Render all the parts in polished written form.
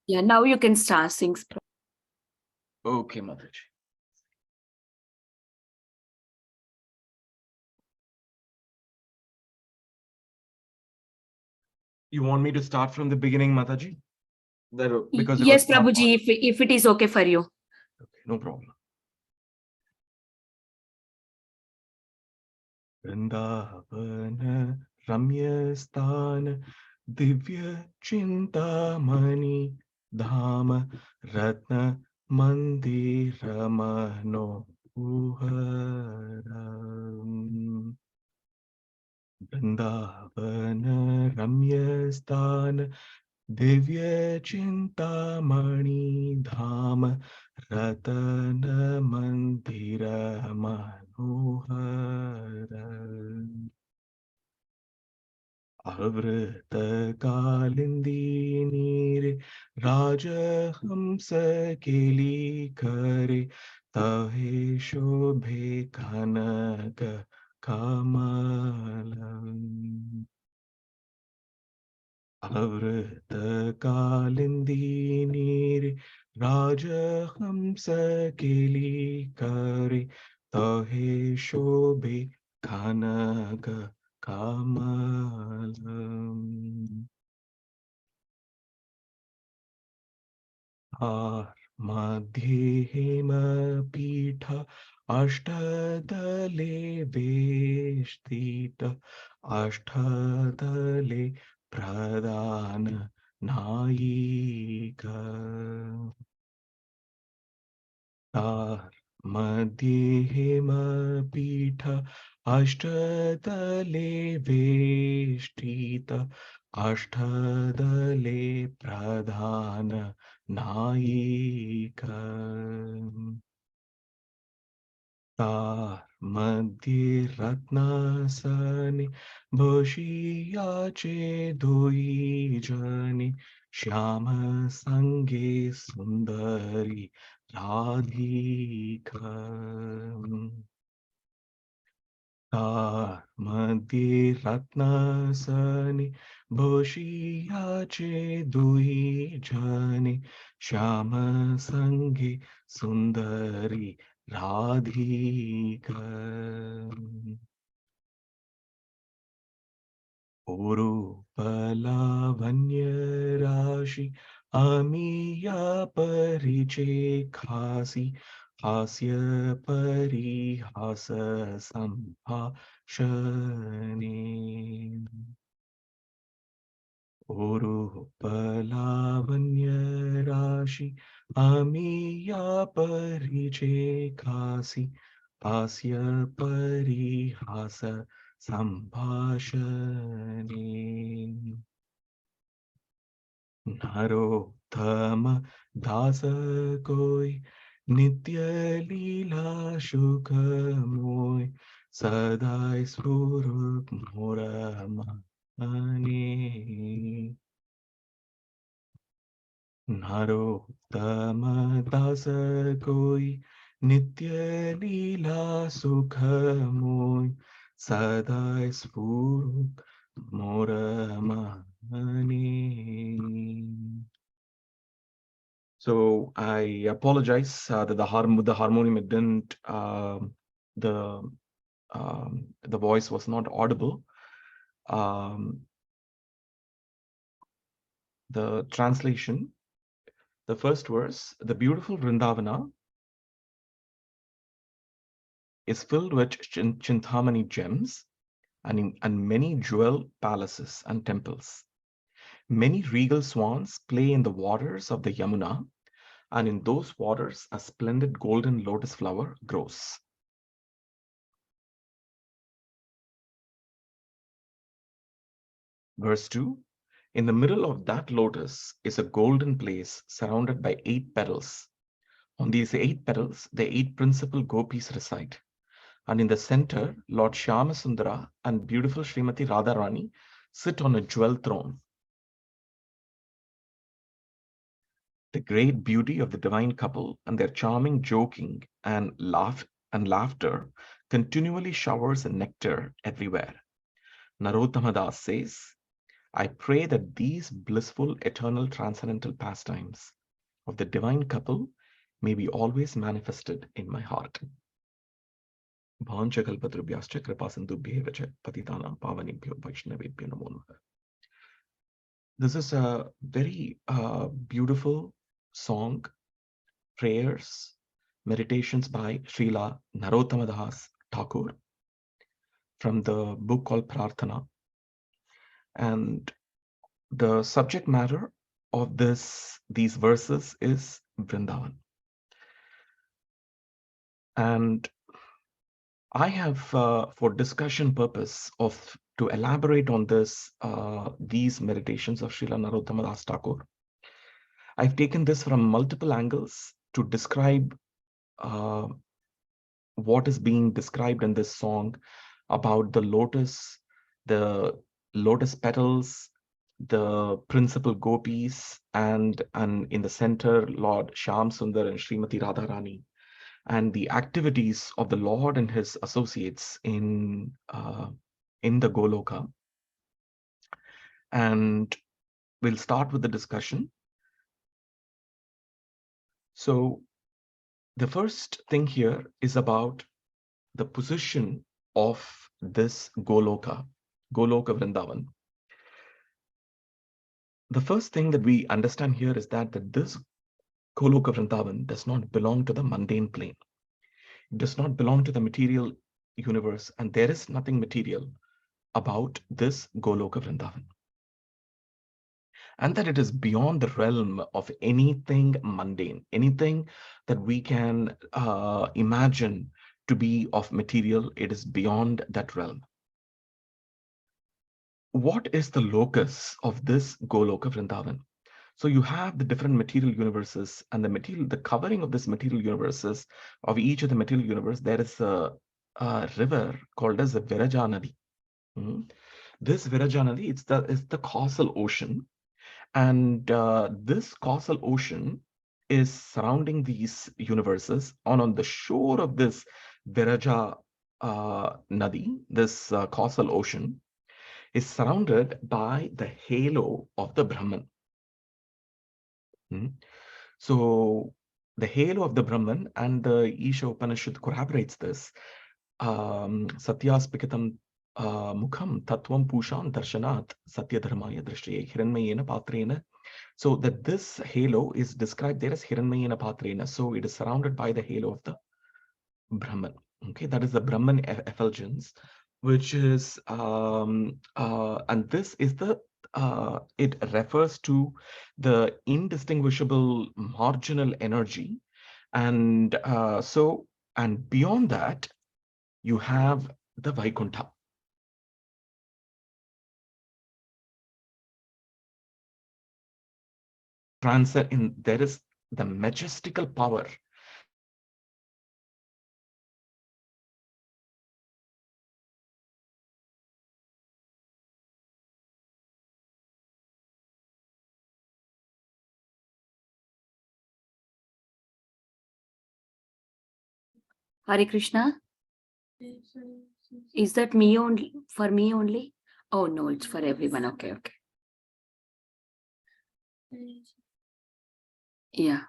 Yeah, now you can start sing. Okay, Mataji. You want me to start from the beginning, Mataji? Because it was Yes, Prabhuji, if it is okay for you. Okay, no problem. Vrndavana Ramya Sthana Divya Chintamani Dhama Ratna Mandira Mano Uharam. Vrndavana Ramya Sthana Divya Chintamani Dhama Ratana Mandira Manohara. Avrta Kalindi Nire Raja Hamsa Keli Kare Tahe Shobhe Kanaka Kamalam. Avrta Kalindi Nire Raja Hamsa Keli Kare Tahe Shobhe Kanaka Kamalam. Madhye Hema Pitha Ashtadale Veshtita Ashtadale Pradhana Nayika. Madhye Hema Pitha Ashtadale Veshtita Ashtadale Pradhana Nayika. Madhye Ratnasani Bhushiyache Doi Jani Shyama Sange Sundari Radhika. Madhye Ratnasani Bhushiyache Dui Jani Shyama Sange Sundari Radhika. Uru Palavanya Rashi Amiya Pariche Khasi Hasya Parihasa Sambhashani. Uru Palavanya Rashi Amiya Pariche Khasi Hasya Parihasa Sambhashani. Narottama Dasa koi Nitya Leela Shukamoy Sadai Swarup Moramani. Narottama Dasa koi Nitya Leela Sukhamoy Sadai Swarup Moramani. So I apologize that the harmonium didn't the voice was not audible. The translation, the first verse, the beautiful Vrindavana is filled with Chintamani gems and many jewel palaces and temples. Many regal swans play in the waters of the Yamuna, and in those waters a splendid golden lotus flower grows. Verse 2, in the middle of that lotus is a golden place surrounded by 8 petals. On these 8 petals, the 8 principal gopis reside. And in the center, Lord Shyamasundara and beautiful Srimati Radharani sit on a jewel throne. The great beauty of the divine couple and their charming joking and laughter continually showers nectar everywhere. Narottama Das says, I pray that these blissful, eternal, transcendental pastimes of the divine couple may be always manifested in my heart. Bhavanchakalpatrubhyascha kripasindubhyev cha patitanam pavanebhyo vaishnavebhyo namo namaha. This is a very beautiful song, prayers, meditations by Srila Narottama Das Thakur from the book called Prarthana. And the subject matter of these verses is Vrindavan. And I have, for discussion purpose to elaborate on these meditations of Srila Narottama Das Thakur, I've taken this from multiple angles to describe what is being described in this song about the lotus petals, the principal gopis, and in the center, Lord Shyam Sundar and Srimati Radharani, and the activities of the Lord and his associates in the Goloka. And we'll start with the discussion. So the first thing here is about the position of this Goloka Vrindavan. The first thing that we understand here is that this Goloka Vrindavan does not belong to the mundane plane. It does not belong to the material universe, and there is nothing material about this Goloka Vrindavan. And that it is beyond the realm of anything mundane, anything that we can imagine to be of material. It is beyond that realm. What is the locus of this Goloka Vrindavan? So you have the different material universes, and the covering of this material universes, of each of the material universe, there is a river called as the Viraja Nadi. This Viraja Nadi, is the causal ocean. And this causal ocean is surrounding these universes. On the shore of this Viraja Nadi, this causal ocean, is surrounded by the halo of the Brahman. So the halo of the Brahman, and the Isha Upanishad corroborates this. Satyaspikitam mukham tatvam pushan darshanat satya dharmaya drishtiye hiranmayena patrena. So that this halo is described there as hiranmayena patrena. So it is surrounded by the halo of the Brahman. Okay, that is the Brahman effulgence, which is and this is it refers to the indistinguishable marginal energy, and and beyond that you have the Vaikuntha. There is the majestical power. Hare Krishna. Is that me only? For me only? Oh no, it's for everyone. Okay. Yeah.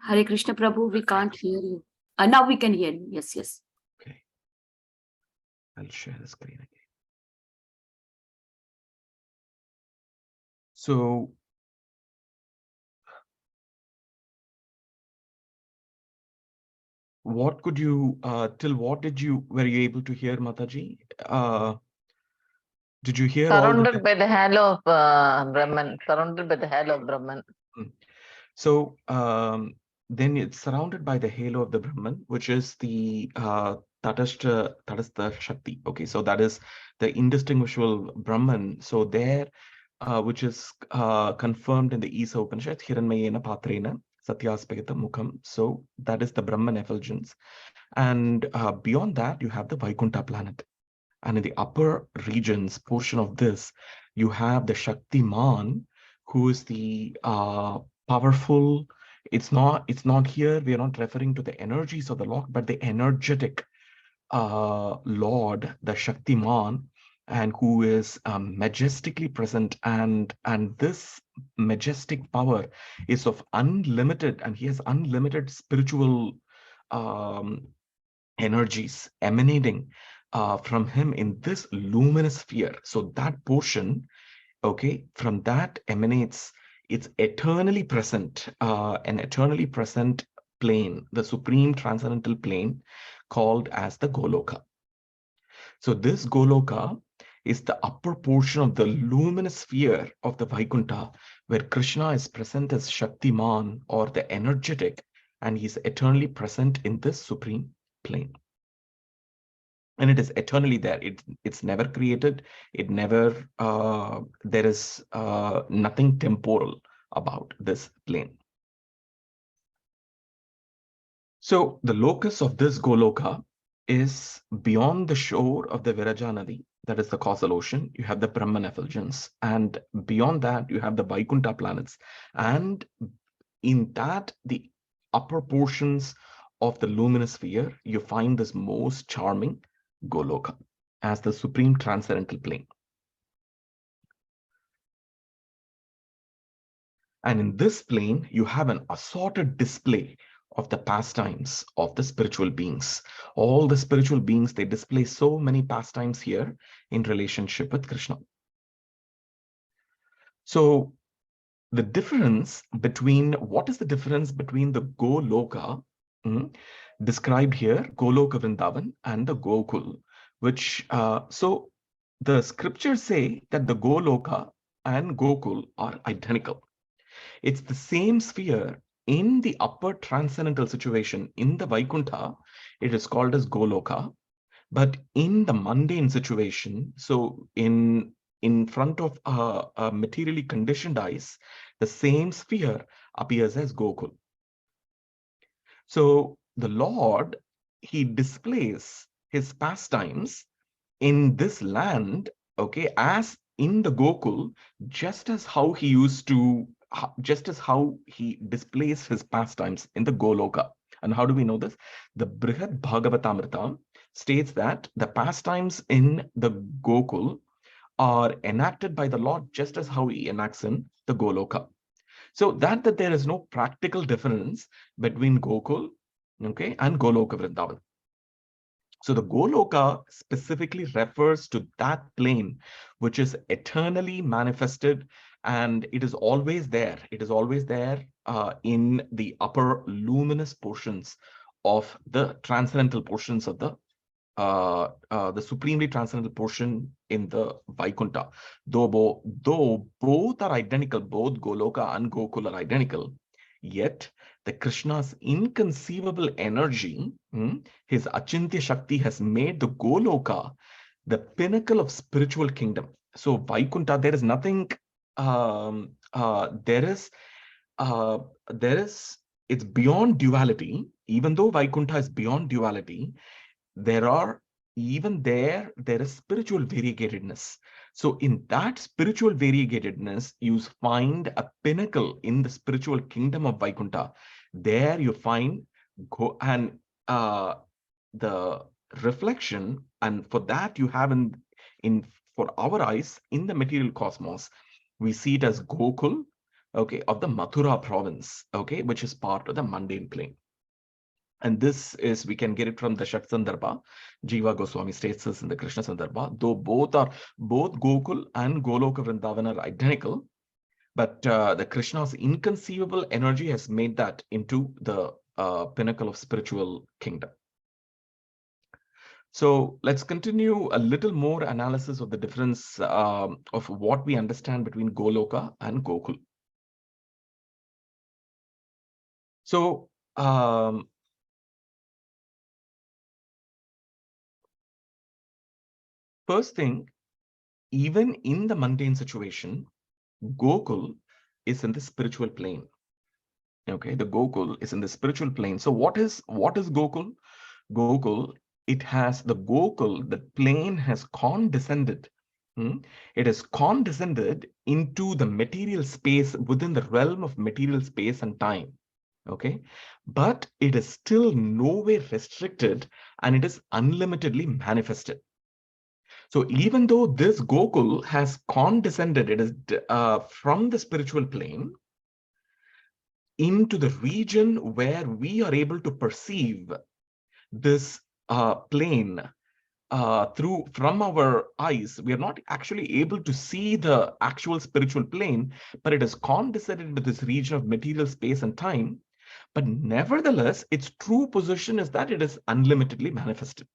Hare Krishna Prabhu, we can't hear you. Now we can hear you. Yes. Okay. I'll share the screen again. So what could you till what were you able to hear, Mataji? Did you hear surrounded by the halo of Brahman? Surrounded by the halo of Brahman. So then it's surrounded by the halo of the Brahman, which is the Tatastha Shakti. Okay, so that is the indistinguishable Brahman. So there, which is confirmed in the Isa Upanishads, Hiranmayena Patrena Satyaspagata Mukham. So that is the Brahman effulgence. And beyond that, you have the Vaikuntha planet. And in the upper regions portion of this, you have the Shaktiman, who is the powerful. It's not here, we are not referring to the energies of the Lord, but the energetic Lord, the Shaktiman, and who is majestically present, and this majestic power is of unlimited, and he has unlimited spiritual um, energies emanating from him in this luminous sphere. So that portion, okay, from that emanates, it's eternally present, an eternally present plane, the supreme transcendental plane called as the Goloka. So this Goloka is the upper portion of the luminous sphere of the Vaikuntha, where Krishna is present as Shaktiman, or the energetic, and he's eternally present in this supreme plane. And it is eternally there. It's never created. It never, there is nothing temporal about this plane. So the locus of this Goloka is beyond the shore of the Viraja Nadi, that is the causal ocean. You have the Brahman effulgence, and beyond that you have the Vaikuntha planets, and in that the upper portions of the luminous sphere, you find this most charming Goloka as the supreme transcendental plane. And in this plane, you have an assorted display of the pastimes of the spiritual beings. All the spiritual beings, they display so many pastimes here in relationship with Krishna. So the difference between, what is the difference between the Goloka described here, Goloka Vrindavan, and the Gokul, which, so the scriptures say that the Goloka and Gokul are identical. It's the same sphere in the upper transcendental situation. In the Vaikuntha, it is called as Goloka, but in the mundane situation, so in front of a materially conditioned eyes, the same sphere appears as Gokul. So the Lord, he displays his pastimes in this land, okay, as in the Gokul, just as how he used to, just as how he displays his pastimes in the Goloka. And how do we know this? The Brihad Bhagavatamrita states that the pastimes in the Gokul are enacted by the Lord just as how he enacts in the Goloka. So that there is no practical difference between Gokul, okay, and Goloka Vrindavan. So the Goloka specifically refers to that plane which is eternally manifested, and it is always there. It is always there in the upper luminous portions of the transcendental portions of the supremely transcendental portion in the Vaikuntha. Though both are identical, both Goloka and Gokul are identical, yet the Krishna's inconceivable energy, his Achintya Shakti, has made the Goloka the pinnacle of spiritual kingdom. So Vaikuntha, there is nothing, there is, it's beyond duality. Even though Vaikuntha is beyond duality, there are, even there is spiritual variegatedness. So in that spiritual variegatedness, you find a pinnacle in the spiritual kingdom of Vaikuntha. There you find and the reflection, and for that you have in for our eyes in the material cosmos, we see it as Gokul, okay, of the Mathura province, okay, which is part of the mundane plane. And this is, we can get it from the Shat Sandarbha. Jiva Goswami states this in the Krishna Sandarbha. Though both Gokul and Goloka Vrindavan are identical, but the Krishna's inconceivable energy has made that into the pinnacle of spiritual kingdom. So let's continue a little more analysis of the difference of what we understand between Goloka and Gokul. So first thing, even in the mundane situation, Gokul is in the spiritual plane. Okay, the Gokul is in the spiritual plane. So what is Gokul? Gokul, it has the Gokul, the plane has condescended. It has condescended into the material space, within the realm of material space and time. Okay, but it is still nowhere restricted, and it is unlimitedly manifested. So even though this Gokul has condescended, it is from the spiritual plane into the region where we are able to perceive this plane from our eyes. We are not actually able to see the actual spiritual plane, but it has condescended into this region of material space and time. But nevertheless, its true position is that it is unlimitedly manifested.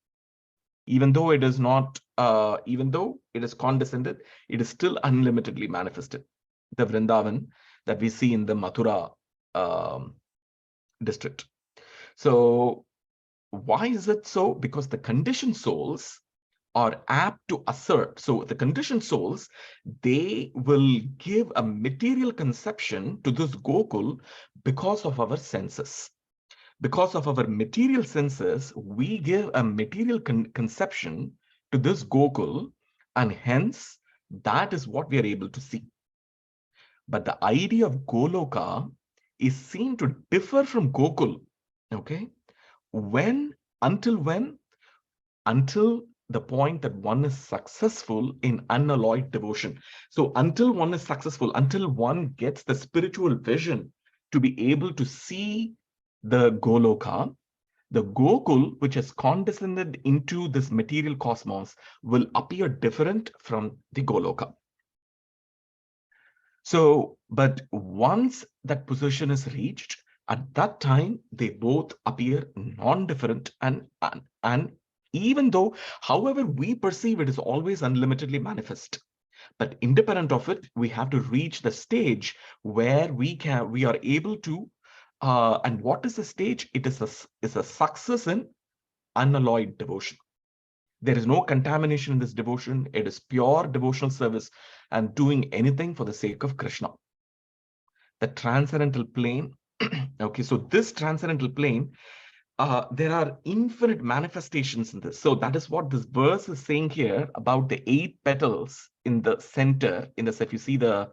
Even though it is not, even though it is condescended, it is still unlimitedly manifested. The Vrindavan that we see in the Mathura district. So why is it so? Because the conditioned souls are apt to assert. So the conditioned souls, they will give a material conception to this Gokul because of our senses. Because of our material senses, we give a material conception to this Gokul, and hence that is what we are able to see. But the idea of Goloka is seen to differ from Gokul. Okay, until the point that one is successful in unalloyed devotion. So until one is successful, until one gets the spiritual vision to be able to see the Goloka, the Gokul, which has condescended into this material cosmos, will appear different from the Goloka. So, but once that position is reached, at that time, they both appear non-different, and even though, however we perceive it, is always unlimitedly manifest. But independent of it, we have to reach the stage where we are able to, and what is the stage? It is a success in unalloyed devotion. There is no contamination in this devotion. It is pure devotional service and doing anything for the sake of Krishna. The transcendental plane. Okay, so this transcendental plane, there are infinite manifestations in this. So that is what this verse is saying here about the 8 petals in the center. If you see the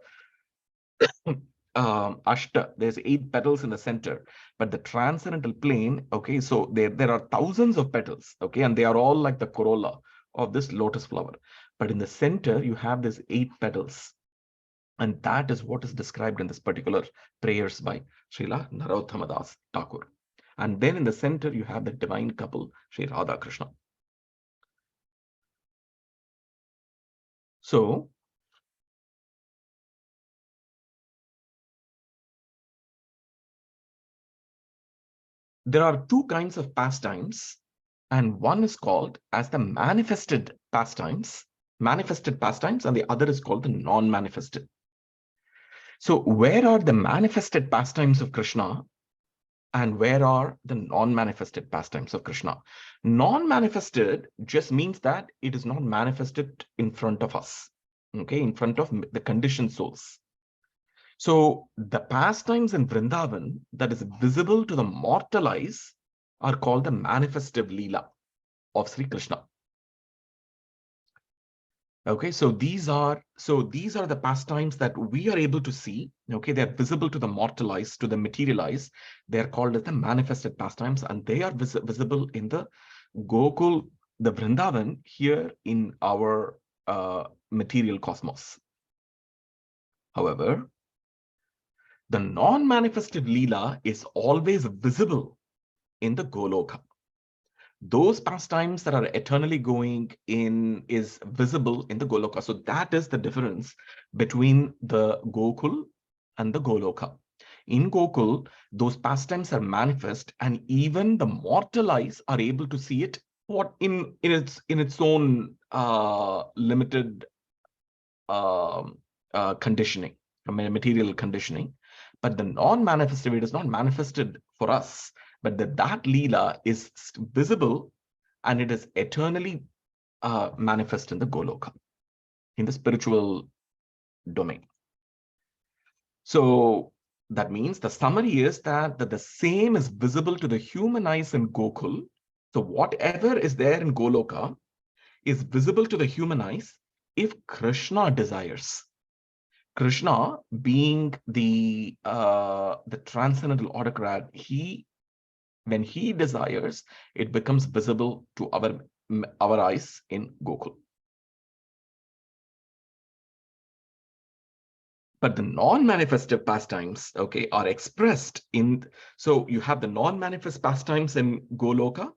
Ashta, there's 8 petals in the center, but the transcendental plane, okay, so there are thousands of petals, okay, and they are all like the corolla of this lotus flower. But in the center, you have these 8 petals. And that is what is described in this particular prayers by Srila Narottama Das Thakur. And then in the center, you have the divine couple, Sri Radha Krishna. So, there are 2 kinds of pastimes, and one is called as the manifested pastimes, and the other is called the non-manifested. So where are the manifested pastimes of Krishna, and where are the non-manifested pastimes of Krishna? Non-manifested just means that it is not manifested in front of us, okay, in front of the conditioned souls. So the pastimes in Vrindavan that is visible to the mortal eyes are called the manifestive Leela of Sri Krishna. Okay, so these are the pastimes that we are able to see. Okay, they are visible to the mortal eyes, to the material eyes. They are called as the manifested pastimes, and they are visible in the Gokul, the Vrindavan here in our material cosmos. However, the non-manifested Leela is always visible in the Goloka. Those pastimes that are eternally going in is visible in the Goloka. So that is the difference between the Gokul and the Goloka. In Gokul, those pastimes are manifest, and even the mortal eyes are able to see it in its own limited conditioning, material conditioning. But the non-manifested, it is not manifested for us, but that Leela is visible, and it is eternally manifest in the Goloka, in the spiritual domain. So that means the summary is that the same is visible to the human eyes in Gokul. So whatever is there in Goloka is visible to the human eyes if Krishna desires. Krishna, being the transcendental autocrat, when he desires, it becomes visible to our eyes in Gokul. But the non-manifestive pastimes, okay, are expressed in, so you have the non-manifest pastimes in Goloka,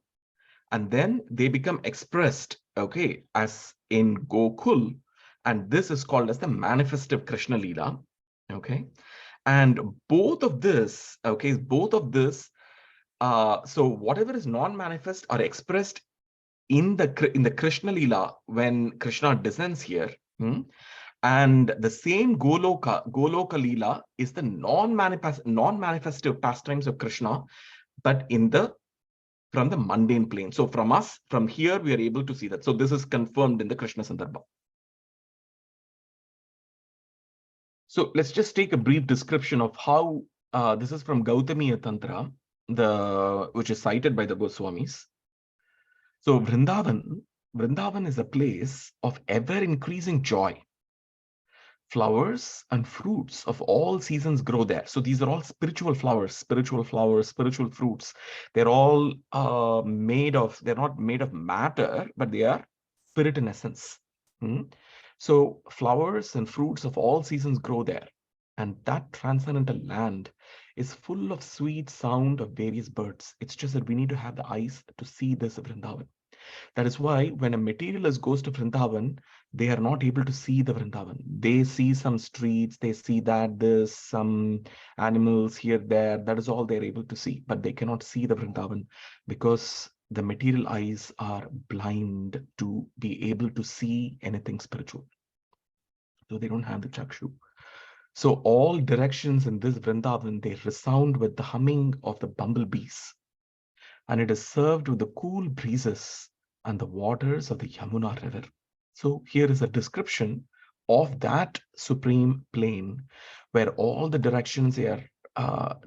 and then they become expressed, okay, as in Gokul, and this is called as the manifestive Krishna Leela, okay. And both of this, okay, so whatever is non-manifest are expressed in the Krishna Leela when Krishna descends here. And the same Goloka Leela is the non-manifestive pastimes of Krishna, but from the mundane plane. So from here, we are able to see that. So this is confirmed in the Krishna Sandarbha. So let's just take a brief description of how this is from Gautamiya Tantra, which is cited by the Goswamis. So Vrindavan is a place of ever-increasing joy. Flowers and fruits of all seasons grow there. So these are all spiritual flowers, spiritual fruits. They're all they're not made of matter, but they are spirit in essence. So flowers and fruits of all seasons grow there. And that transcendental land is full of sweet sound of various birds. It's just that we need to have the eyes to see this Vrindavan. That is why when a materialist goes to Vrindavan, they are not able to see the Vrindavan. They see some streets, they see that there's some animals here, there. That is all they're able to see. But they cannot see the Vrindavan because the material eyes are blind to be able to see anything spiritual. So they don't have the chakshu. So all directions in this Vrindavan, they resound with the humming of the bumblebees. And it is served with the cool breezes and the waters of the Yamuna river. So here is a description of that supreme plane where all the directions are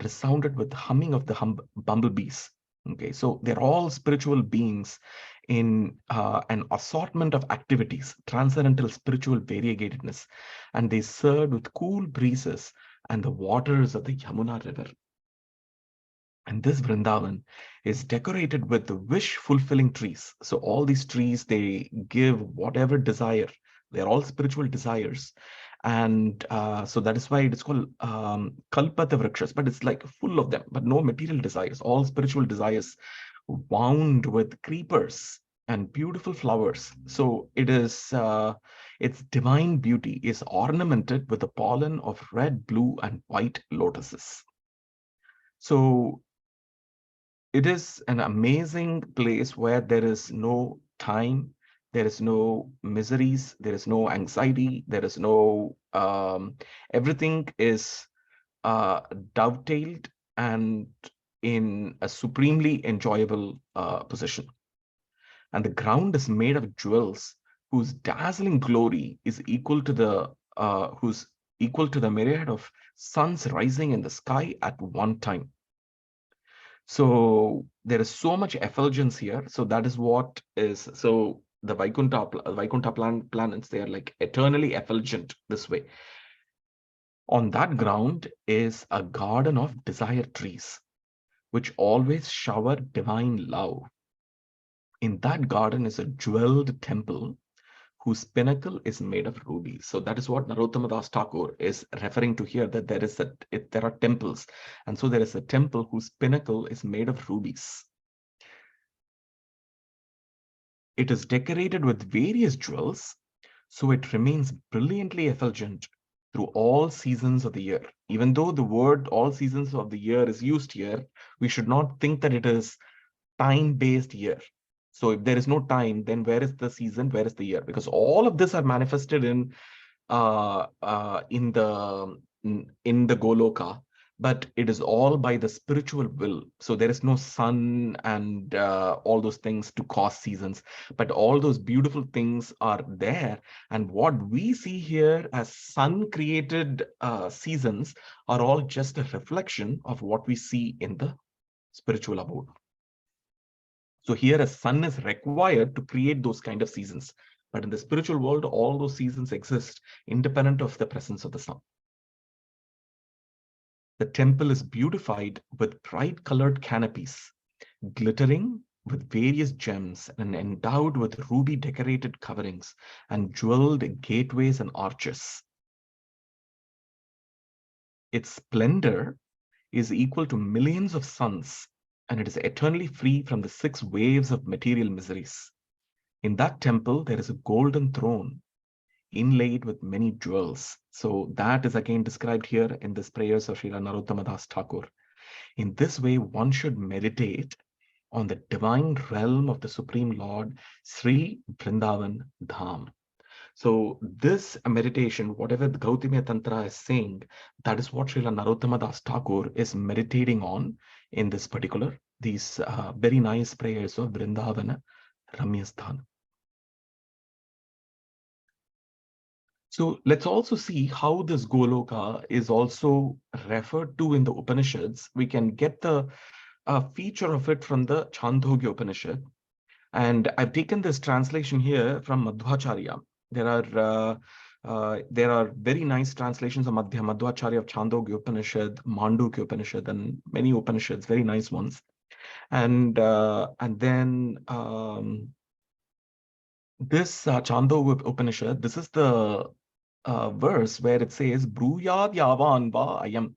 resounded with the humming of the bumblebees. Okay, so they're all spiritual beings in an assortment of activities, transcendental spiritual variegatedness, and they served with cool breezes and the waters of the Yamuna river. And this Vrindavan is decorated with the wish-fulfilling trees. So all these trees, they give whatever desire. They're all spiritual desires. And so that is why it is called Kalpata Vrikshas, but it's like full of them, but no material desires, all spiritual desires wound with creepers and beautiful flowers. So it is, its divine beauty is ornamented with the pollen of red, blue, and white lotuses. So it is an amazing place where there is no time, there is no miseries, there is no anxiety, there is no, everything is dovetailed and in a supremely enjoyable position. And the ground is made of jewels whose dazzling glory is equal to the myriad of suns rising in the sky at one time. So there is so much effulgence here. So that is what is, so the Vaikuntha planets, they are like eternally effulgent this way. On that ground is a garden of desire trees, which always shower divine love. In that garden is a jeweled temple whose pinnacle is made of rubies. So that is what Narottama Das Thakur is referring to here, that there are temples. And so there is a temple whose pinnacle is made of rubies. It is decorated with various jewels, so it remains brilliantly effulgent through all seasons of the year. Even though the word all seasons of the year is used here, we should not think that it is time-based year. So if there is no time, then where is the season? Where is the year? Because all of this are manifested in the Goloka, but it is all by the spiritual will. So there is no sun and all those things to cause seasons, but all those beautiful things are there. And what we see here as sun-created seasons are all just a reflection of what we see in the spiritual abode. So here a sun is required to create those kind of seasons. But in the spiritual world, all those seasons exist independent of the presence of the sun. The temple is beautified with bright colored canopies, glittering with various gems and endowed with ruby decorated coverings and jeweled gateways and arches. its splendor is equal to millions of suns, and it is eternally free from the 6 waves of material miseries. In that temple, there is a golden throne inlaid with many jewels. So that is again described here in this prayers of Srila Narottama Das Thakur. In this way, one should meditate on the divine realm of the Supreme Lord, Sri Vrindavan Dham. So this meditation, whatever the Gautamiya Tantra is saying, that is what Srila Narottama Das Thakur is meditating on in this particular, these very nice prayers of Vrndavana Ramya Sthan. So let's also see how this Goloka is also referred to in the Upanishads. We can get the feature of it from the Chandogya Upanishad. And I've taken this translation here from Madhvacharya. There are very nice translations of Madhvacharya of Chandogya Upanishad, Mandukya Upanishad, and many Upanishads, very nice ones. And then this Chandogya Upanishad, this is the verse where it says Bruyad Yavan Va Ayam.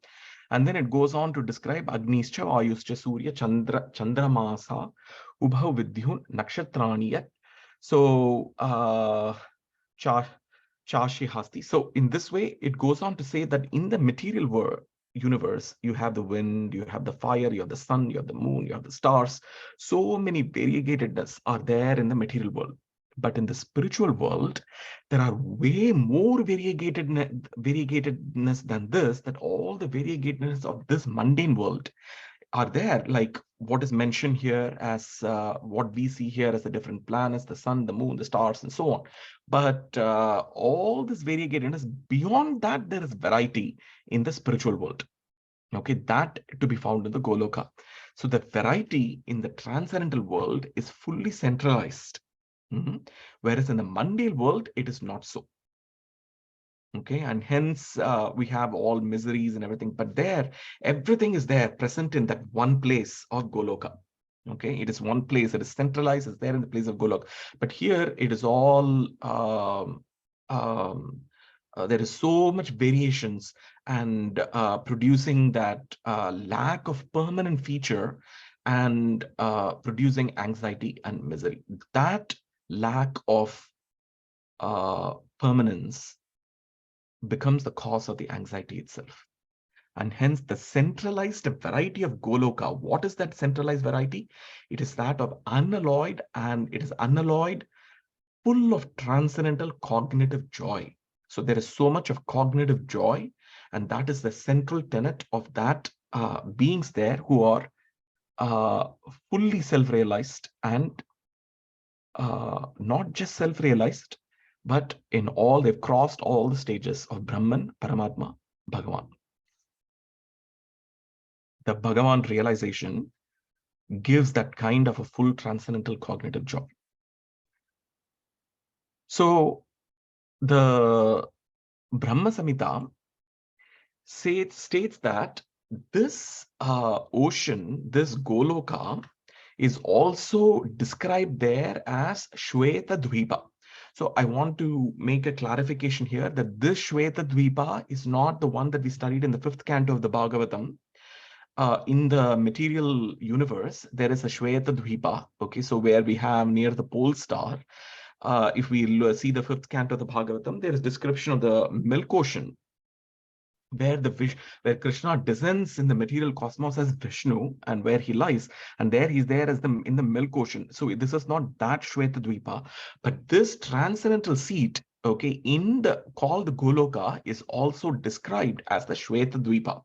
And then it goes on to describe Agnischa, Ayuscha, Surya, Chandramasa, Ubhav Vidyun, Nakshatrani Yat. So Chashi Hasti. So in this way, it goes on to say that in the material world, universe, you have the wind, you have the fire, you have the sun, you have the moon, you have the stars. So many variegatedness are there in the material world. But in the spiritual world, there are way more variegatedness than this, that all the variegatedness of this mundane world are there, like what is mentioned here as what we see here as the different planets, the sun, the moon, the stars, and so on. But all this variegatedness, beyond that, there is variety in the spiritual world. Okay, that to be found in the Goloka. So the variety in the transcendental world is fully centralized. Whereas in the mundane world, it is not so. Okay, and hence we have all miseries and everything, but there, everything is there present in that one place of Goloka. Okay, it is one place, it is centralized, it's there in the place of Goloka. But here it is all, there is so much variations and producing that lack of permanent feature and producing anxiety and misery. That lack of permanence becomes the cause of the anxiety itself. And hence the centralized variety of Goloka. What is that centralized variety? It is that of unalloyed, and it is unalloyed, full of transcendental cognitive joy. So there is so much of cognitive joy, and that is the central tenet of that beings there who are fully self-realized, and not just self-realized, but in all, they've crossed all the stages of Brahman, Paramatma, Bhagavan. The Bhagavan realization gives that kind of a full transcendental cognitive joy. So the Brahma Samita states that this ocean, this Goloka, is also described there as Shweta Dvipa. So I want to make a clarification here that this Shweta Dvipa is not the one that we studied in the 5th canto of the Bhagavatam. In the material universe, there is a Shweta Dvipa, okay, so where we have near the pole star. If we see the 5th canto of the Bhagavatam, there is description of the milk ocean, where Krishna descends in the material cosmos as Vishnu, and where he lies, and there he's there as in the milk ocean. So this is not that Shweta Dvipa, but this transcendental seat, okay, called the Goloka, is also described as the Shweta Dvipa.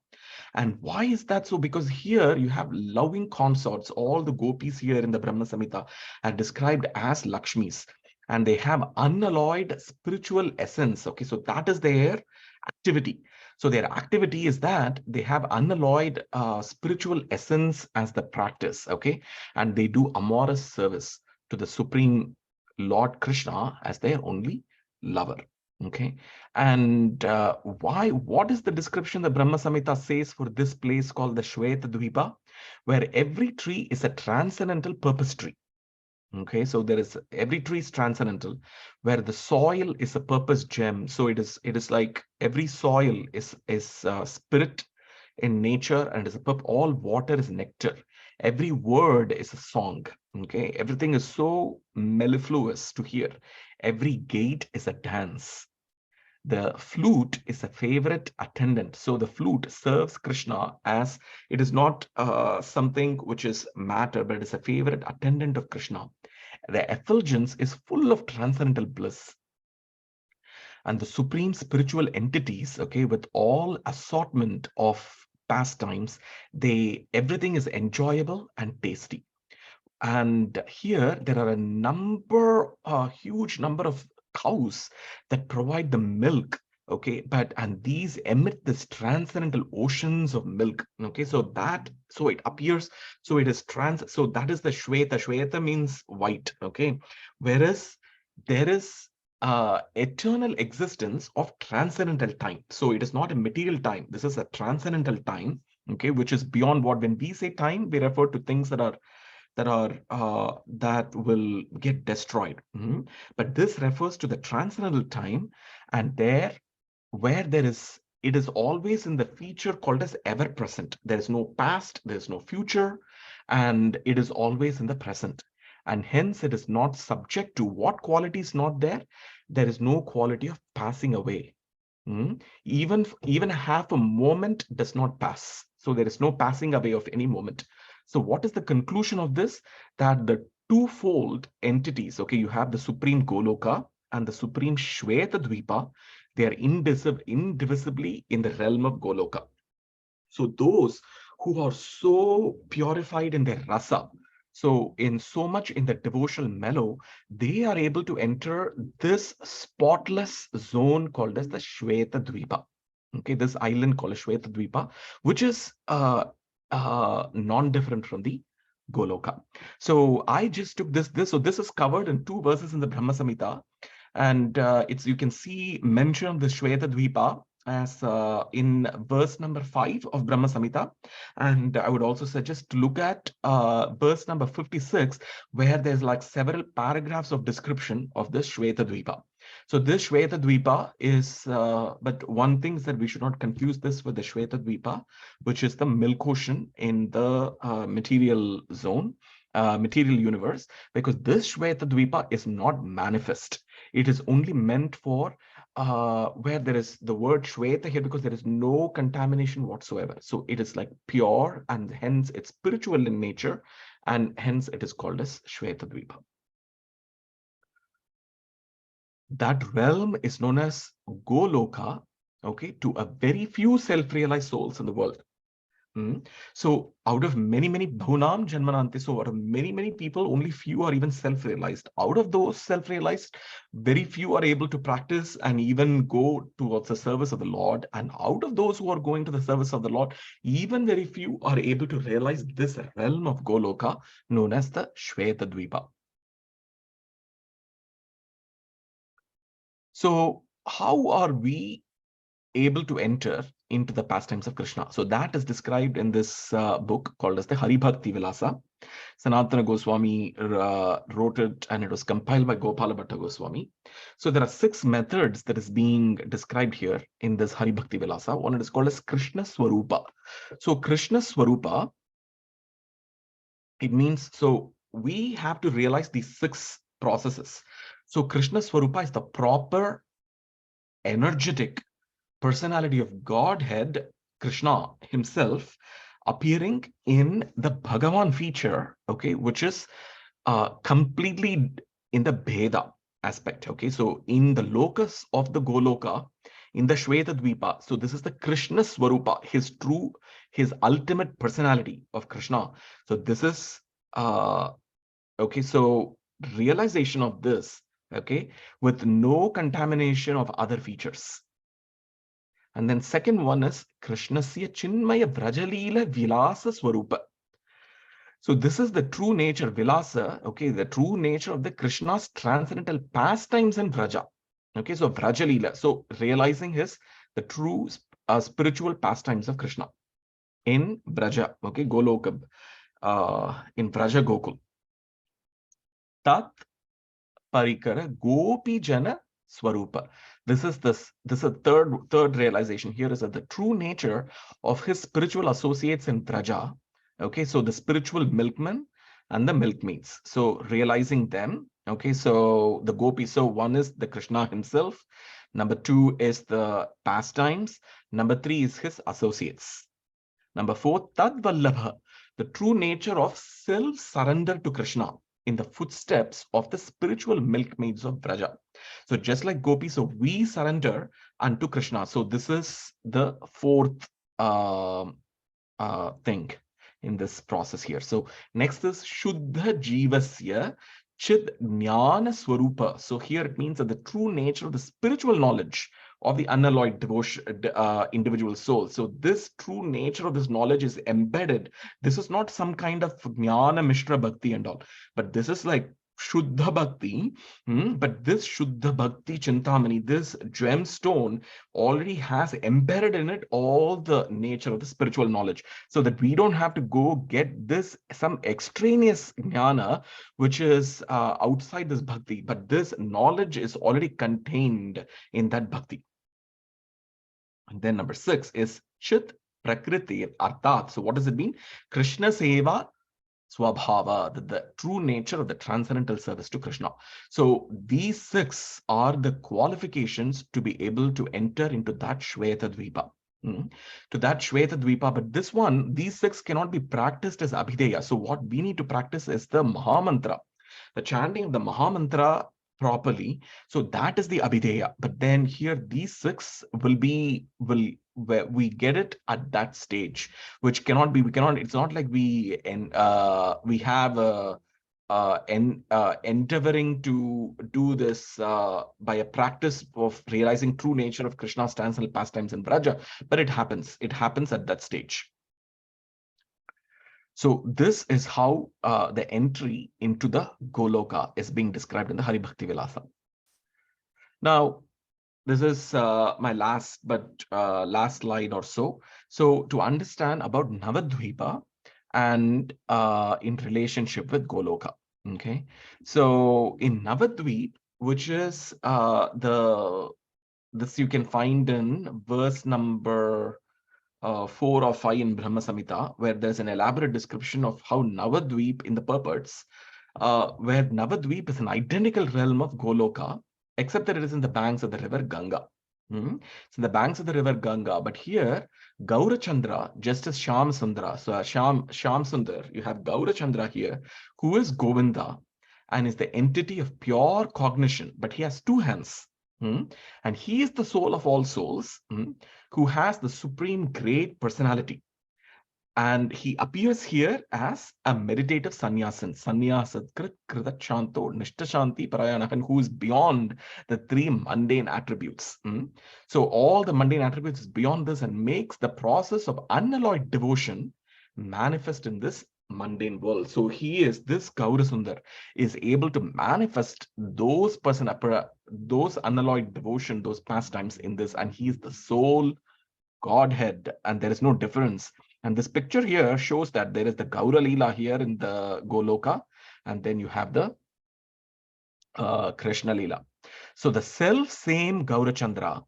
And why is that so? Because here you have loving consorts. All the gopis here in the Brahma Samita are described as Lakshmis, and they have unalloyed spiritual essence. Okay, so that is their activity. So their activity is that they have unalloyed spiritual essence as the practice. Okay, and they do amorous service to the Supreme Lord Krishna as their only lover. Okay, and what is the description the Brahma Samhita says for this place called the Shweta Dvipa, where every tree is a transcendental purpose tree. Okay, so there is every tree is transcendental, where the soil is a purpose gem. So it is like every soil is spirit in nature, and is a all water is nectar. Every word is a song. Okay, everything is so mellifluous to hear. Every gate is a dance. The flute is a favorite attendant. So the flute serves Krishna as it is not something which is matter, but it is a favorite attendant of Krishna. The effulgence is full of transcendental bliss. And the supreme spiritual entities, okay, with all assortment of pastimes, everything is enjoyable and tasty. And here there are a huge number of cows that provide the milk. Okay, and these emit this transcendental oceans of milk. Okay, so it appears, so it is so that is the Shweta. Shweta means white. Okay, whereas there is eternal existence of transcendental time. So it is not a material time. This is a transcendental time. Okay, which is beyond what, when we say time, we refer to things that will get destroyed. But this refers to the transcendental time, and where it is always in the feature called as ever present. There is no past, there is no future, and it is always in the present. And hence it is not subject to what quality is not there. There is no quality of passing away. Even half a moment does not pass. So there is no passing away of any moment. So what is the conclusion of this? That the twofold entities, okay, you have the supreme Goloka and the supreme Shweta Dvipa, they are indivisibly in the realm of Goloka. So those who are so purified in their rasa, so so much in the devotional mellow, they are able to enter this spotless zone called as the Shweta Dvipa. Okay, this island called Shweta Dvipa, which is non-different from the Goloka. So I just took this. So this is covered in 2 verses in the Brahma Samita, and you can see mention of the Shweta Dvipa as in verse number 5 of Brahma Samita. And I would also suggest to look at verse number 56, where there's like several paragraphs of description of this Shweta Dvipa. So this Shweta Dvipa is, but one thing is that we should not confuse this with the Shweta Dvipa, which is the milk ocean in the material zone, material universe, because this Shweta Dvipa is not manifest. It is only meant for where there is the word Shweta here, because there is no contamination whatsoever. So it is like pure, and hence it's spiritual in nature, and hence it is called as Shweta Dvipa. That realm is known as Goloka, okay, to a very few self-realized souls in the world. So out of many Bhunam Janmanante, so out of many people, only few are even self-realized. Out of those self-realized, very few are able to practice and even go towards the service of the Lord. And out of those who are going to the service of the Lord, even very few are able to realize this realm of Goloka known as the Shweta Dvipa. So how are we able to enter into the pastimes of Krishna? So that is described in this book called as the Hari Bhakti Vilasa. Sanatana Goswami wrote it, and it was compiled by Gopala Bhatta Goswami. So there are 6 methods that is being described here in this Hari Bhakti Vilasa. One, it is called as Krishna Swarupa. So Krishna Swarupa, it means, so we have to realize these 6 processes. So Krishna Swarupa is the proper energetic personality of Godhead, Krishna himself, appearing in the Bhagavan feature, okay, which is completely in the Bheda aspect, okay. So in the locus of the Goloka, in the Shweta Dvipa, so this is the Krishna Swarupa, his ultimate personality of Krishna. So this is, okay, so realization of this, okay, with no contamination of other features. And then second one is Krishnasya Chinmaya Vrajalila Vilasa Swarupa. So this is the true nature, Vilasa, okay, the true nature of the Krishna's transcendental pastimes in Vraja. Okay, so Vrajalila, so realizing the true spiritual pastimes of Krishna in Vraja, okay, Goloka, in Vraja Gokul. tat parikara gopi jana swarupa. This is a third realization here, is that the true nature of his spiritual associates in Braja. Okay, so the spiritual milkmen and the milkmaids. So realizing them. Okay, so the gopi. So one is the Krishna himself. Number 2 is the pastimes. Number 3 is his associates. Number 4, Tad Vallabha, the true nature of self-surrender to Krishna in the footsteps of the spiritual milkmaids of Braja. So just like Gopi, so we surrender unto Krishna. So this is the fourth thing in this process here. So next is Shuddha Jivasya Chid Jnana Swarupa. So here it means that the true nature of the spiritual knowledge of the unalloyed devotion, individual soul. So this true nature of this knowledge is embedded. This is not some kind of Jnana Mishra Bhakti and all, but this is like Shuddha Bhakti. But this Shuddha Bhakti Chintamani, this gemstone already has embedded in it all the nature of the spiritual knowledge, so that we don't have to go get this some extraneous jnana which is outside this bhakti, but this knowledge is already contained in that bhakti. And then number 6 is Chit Prakriti Arthat. So what does it mean? Krishna Seva Swabhava, the true nature of the transcendental service to Krishna. So these 6 are the qualifications to be able to enter into that Shweta Dvipa. To that Shweta Dvipa, but this one, these 6 cannot be practiced as Abhideya. So what we need to practice is the Mahamantra, the chanting of the Mahamantra properly. So that is the Abhideya. But then here these 6 where we get it at that stage, which cannot be, it's not like we have endeavoring to do this by a practice of realizing true nature of Krishna's transcendental pastimes in Braja, but it happens at that stage. So this is how the entry into the Goloka is being described in the Hari Bhakti Vilasa. Now, this is my last slide or so. So to understand about Navadvipa and in relationship with Goloka. Okay, so in Navadvip, which is this you can find in verse number 4 or 5 in Brahma Samita, where there's an elaborate description of how Navadvip in the purports, where Navadvip is an identical realm of Goloka, except that it is in the banks of the river Ganga. It's in the banks of the river Ganga, but here Gaurachandra, just as Shyam Sundara, so Shyam Sundar, you have Gaurachandra here, who is Govinda and is the entity of pure cognition, but he has 2 hands. And he is the soul of all souls, who has the supreme great personality. And he appears here as a meditative sannyasin, sannyasat krit kritat shanto nishtashanti parayanahan, who is beyond the 3 mundane attributes. So all the mundane attributes is beyond this and makes the process of unalloyed devotion manifest in this mundane world. So he is, this Gaurasundar is able to manifest those unalloyed devotion, those pastimes in this, and he is the sole Godhead, and there is no difference. And this picture here shows that there is the Gaura Leela here in the Goloka, and then you have the Krishna Leela. So the self same Gaurachandra,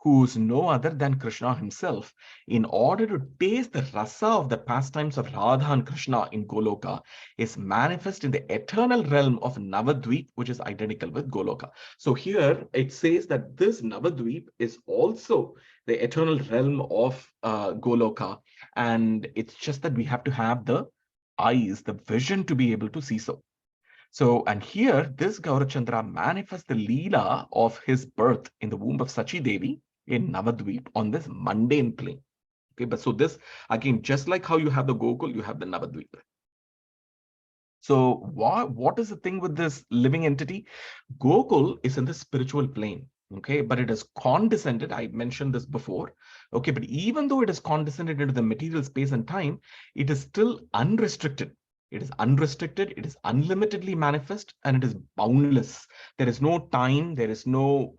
who is no other than Krishna himself, in order to taste the rasa of the pastimes of Radha and Krishna in Goloka, is manifest in the eternal realm of Navadvip, which is identical with Goloka. So here it says that this Navadvip is also the eternal realm of Goloka, and it's just that we have to have the eyes, the vision to be able to see so. So, and here this Gaurachandra manifests the Leela of his birth in the womb of Sachi Devi in Navadvip on this mundane plane. Okay, but so this, again, just like how you have the Gokul, you have the Navadvip. So what is the thing with this living entity? Gokul is in the spiritual plane. Okay, but it is condescended. I mentioned this before. Okay, but even though it is condescended into the material space and time, it is still unrestricted. It is unrestricted, it is unlimitedly manifest, and it is boundless. There is no time, there is no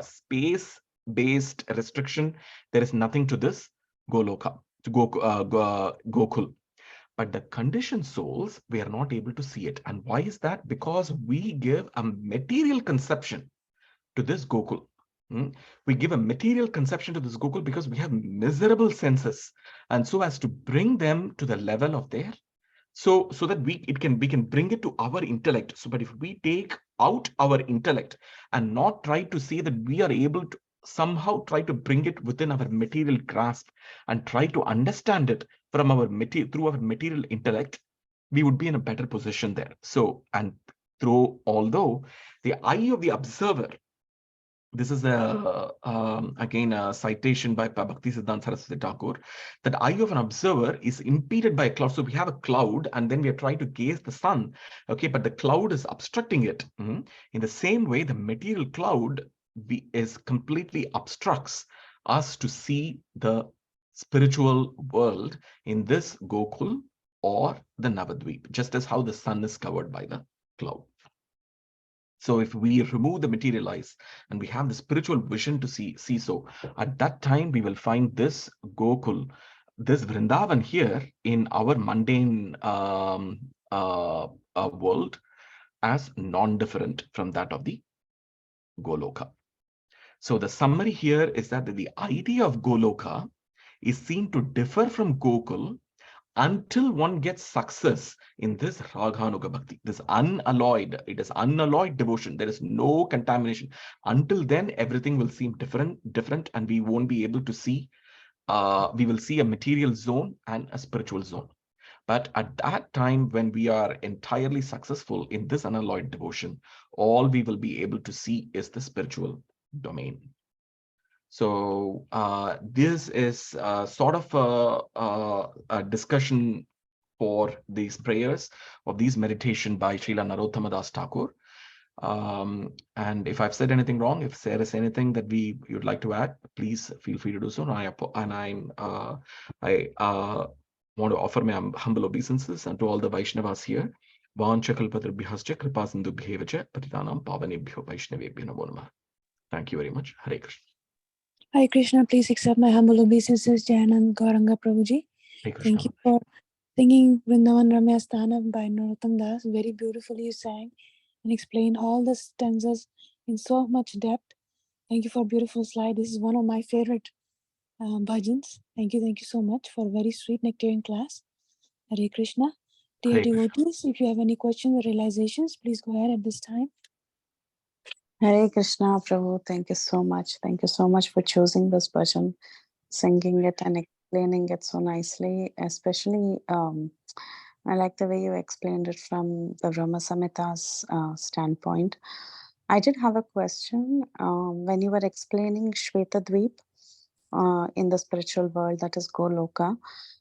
space-based restriction. There is nothing to this Goloka, to Gokul. But the conditioned souls, we are not able to see it. And why is that? Because we give a material conception to this Gokul. We give a material conception to this Gokul because we have miserable senses. And so as to bring them to the level of their, so that we can bring it to our intellect. So, but if we take out our intellect and not try to say that we are able to somehow try to bring it within our material grasp and try to understand it from our through our material intellect, we would be in a better position there. So, and although the eye of the observer, this is again a citation by Bhaktisiddhanta Saraswati Thakur, that eye of an observer is impeded by a cloud. So we have a cloud and then we are trying to gaze the sun, okay, but the cloud is obstructing it. In the same way, the material cloud is completely obstructs us to see the spiritual world in this Gokul or the Navadvip, just as how the sun is covered by the cloud. So if we remove the material eyes and we have the spiritual vision to see so, at that time we will find this Gokul, this Vrindavan here in our mundane world as non-different from that of the Goloka. So the summary here is that the idea of Goloka is seen to differ from Gokul until one gets success in this Raghanuga Bhakti, this unalloyed, it is unalloyed devotion. There is no contamination. Until then, everything will seem different, and we won't be able to see, we will see a material zone and a spiritual zone. But at that time, when we are entirely successful in this unalloyed devotion, all we will be able to see is the spiritual domain. So this is sort of a discussion for these prayers of these meditation by Srila Narottama Das Thakur. And if I've said anything wrong, if there is anything that you'd like to add, please feel free to do so. And I want to offer my humble obeisances and to all the Vaishnavas here. Thank you very much. Hare Krishna. Hare Krishna, please accept my humble obeisances, Jayananda Gauranga Prabhuji. Thank you for singing Vrndavana Ramya Sthanam by Narottama Das. Very beautifully you sang and explained all the stanzas in so much depth. Thank you for a beautiful slide. This is one of my favorite bhajans. Thank you so much for a very sweet nectarian class. Hare Krishna. Dear devotees, if you have any questions or realizations, please go ahead at this time. Hare Krishna, Prabhu. Thank you so much. Thank you so much for choosing this bhajan, singing it and explaining it so nicely. Especially, I like the way you explained it from the Brahma Samita's standpoint. I did have a question. When you were explaining Shvetadvip in the spiritual world, that is Goloka.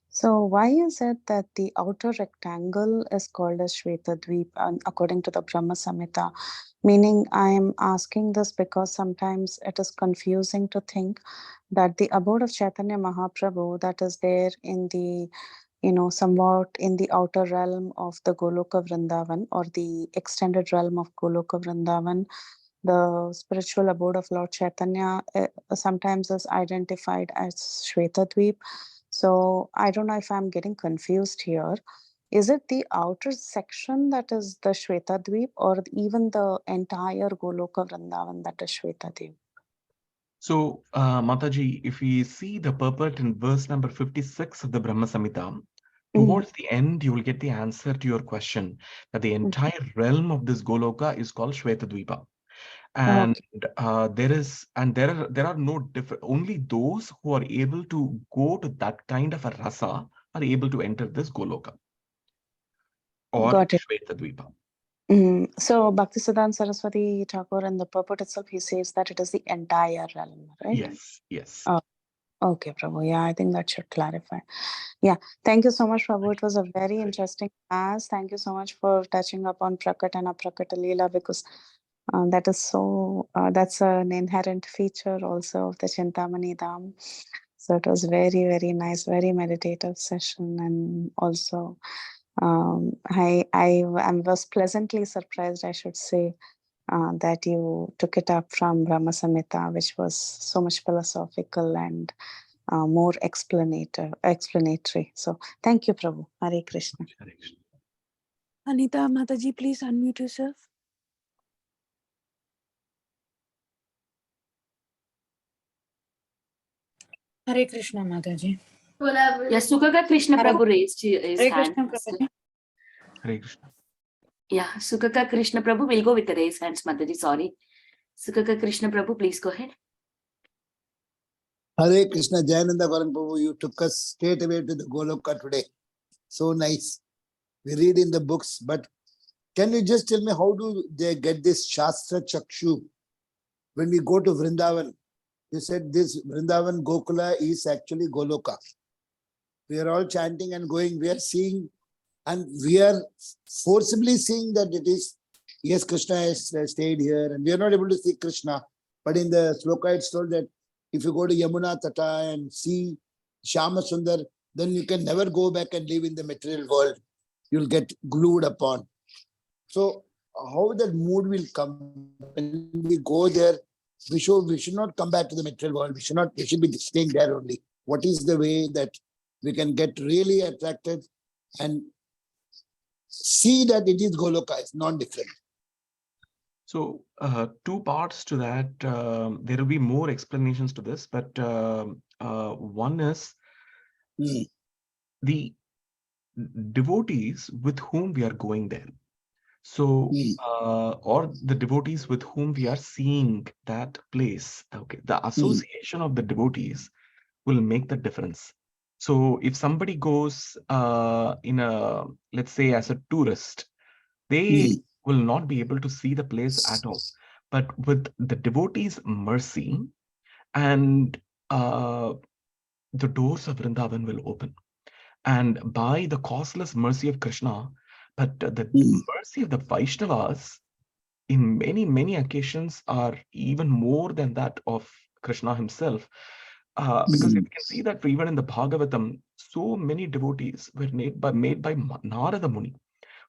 So why is it that the outer rectangle is called as Shvetadvip according to the Brahma Samita? Meaning, I'm asking this because sometimes it is confusing to think that the abode of Chaitanya Mahaprabhu that is there in the, somewhat in the outer realm of the Goloka Vrindavan or the extended realm of Goloka Vrindavan, the spiritual abode of Lord Chaitanya sometimes is identified as Shvetadvip. So I don't know if I'm getting confused here. Is it the outer section that is the Shvetadvip or even the entire Goloka Vrindavan that is Shvetadvip? So, Mataji, if we see the purport in verse number 56 of the Brahma Samhita, towards the end, you will get the answer to your question that the entire realm of this Goloka is called Shvetadvipa. And there are no different, only those who are able to go to that kind of a rasa are able to enter this Goloka or Shvetadvipa. So Bhaktisiddhanta Saraswati Thakur in the purport itself, he says that it is the entire realm, right? Yes. Okay, Prabhu. Yeah, I think that should clarify. Yeah, thank you so much, Prabhu. It was a very interesting class. Thank you so much for touching upon Prakat and Aprakata Leela, because that is so, that's an inherent feature also of the Chintamani Dham. So it was very, very nice, very meditative session. And also, I was pleasantly surprised, I should say, that you took it up from Brahma Samhita, which was so much philosophical and more explanatory. So thank you, Prabhu. Hare Krishna. Hare Krishna. Anita Mataji, please unmute yourself. Hare Krishna, Mataji. Yes, Sukaka Krishna Hare- Prabhu raised his Hare hand. Krishna, Prabhuji. Hare Krishna. Yeah, Sukaka Krishna Prabhu, we'll go with the raised hands, Mataji, sorry. Sukaka Krishna Prabhu, please go ahead. Hare Krishna, Jayananda Gauranga Prabhu, you took us straight away to the Goloka today. So nice. We read in the books, but can you just tell me how do they get this Shastra Chakshu? When we go to Vrindavan, you said this Vrindavan Gokula is actually Goloka. We are all chanting and going, we are seeing, and we are forcibly seeing that it is, yes, Krishna has stayed here, and we are not able to see Krishna. But in the sloka, it's told that if you go to Yamuna Tata and see Shama Sundar, then you can never go back and live in the material world. You'll get glued upon. So how that mood will come when we go there? We should not come back to the material world. We should be staying there only. What is the way that we can get really attracted and see that it is Goloka, it's not different? So two parts to that. There will be more explanations to this, but one is the devotees with whom we are going there. So, or the devotees with whom we are seeing that place. Okay, the association of the devotees will make the difference. So, if somebody goes in a, let's say, as a tourist, they will not be able to see the place at all. But with the devotees' mercy, and the doors of Vrindavan will open. And by the causeless mercy of Krishna, but the mercy of the Vaishnavas in many, many occasions are even more than that of Krishna himself. Because you can see that even in the Bhagavatam, so many devotees were made by Narada Muni,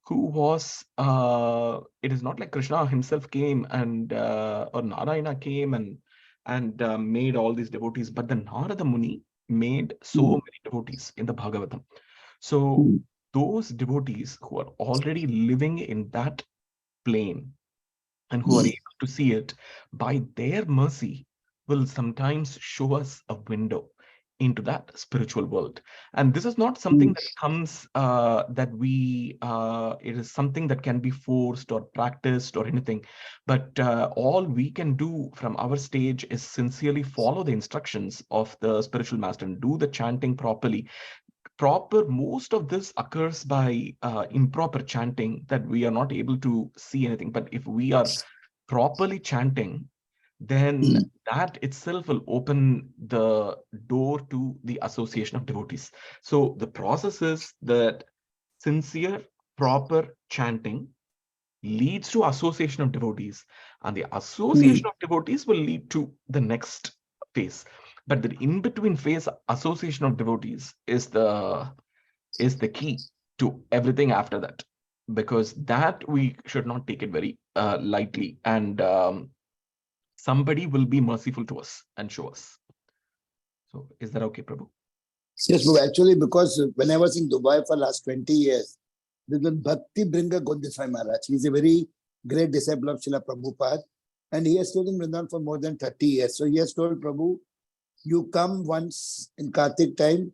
who was, it is not like Krishna himself came and, or Narayana came and made all these devotees, but the Narada Muni made so many devotees in the Bhagavatam. So those devotees who are already living in that plane and who are able to see it, by their mercy, will sometimes show us a window into that spiritual world. And this is not something that comes, it is something that can be forced or practiced or anything. But all we can do from our stage is sincerely follow the instructions of the spiritual master and do the chanting properly. Most of this occurs by improper chanting, that we are not able to see anything. But if we are properly chanting, then that itself will open the door to the association of devotees. So the process is that sincere, proper chanting leads to association of devotees, and the association of devotees will lead to the next phase. But the in-between phase, association of devotees, is the key to everything after that, because that we should not take it very lightly, and somebody will be merciful to us and show us. So is that okay, Prabhu? Yes, Prabhu. Actually, because when I was in Dubai for last 20 years, there's been Bhakti Bringa Godeswai Maharaj. He's a very great disciple of Srila Prabhupada, and he has stayed in Vrindavan for more than 30 years. So he has told Prabhu, you come once in Kartik time,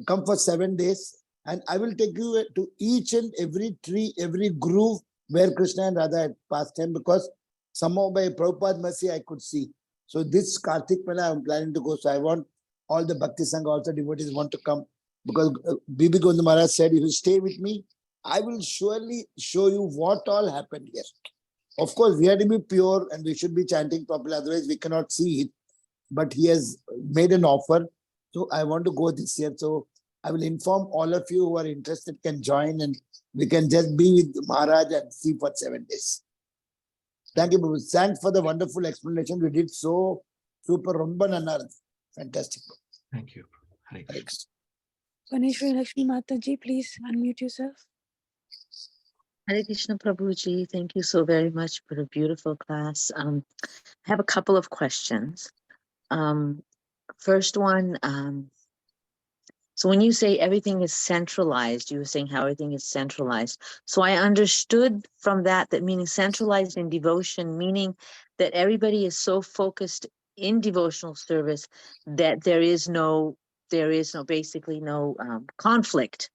come for 7 days, and I will take you to each and every tree, every groove where Krishna and Radha had passed time, because somehow by Prabhupada mercy I could see. So this Kartik Mela I'm planning to go. So I want all the Bhakti Sangha, also devotees want to come, because Bibi Govinda Maharaj said, if you stay with me, I will surely show you what all happened here. Of course, we have to be pure and we should be chanting properly, otherwise we cannot see it. But he has made an offer. So I want to go this year. So I will inform all of you who are interested can join, and we can just be with Maharaj and see for 7 days. Thank you, Prabhu. Thanks for the wonderful explanation. We did so super Romba Nanar. Fantastic. Thank you. Hare Krishna. Ganeshwari Lakshmi Mataji, please unmute yourself. Hare Krishna Prabhuji, thank you so very much for a beautiful class. I have a couple of questions. First one, so when you say everything is centralized, you were saying how everything is centralized. So I understood from that meaning centralized in devotion, meaning that everybody is so focused in devotional service that there is basically no conflict.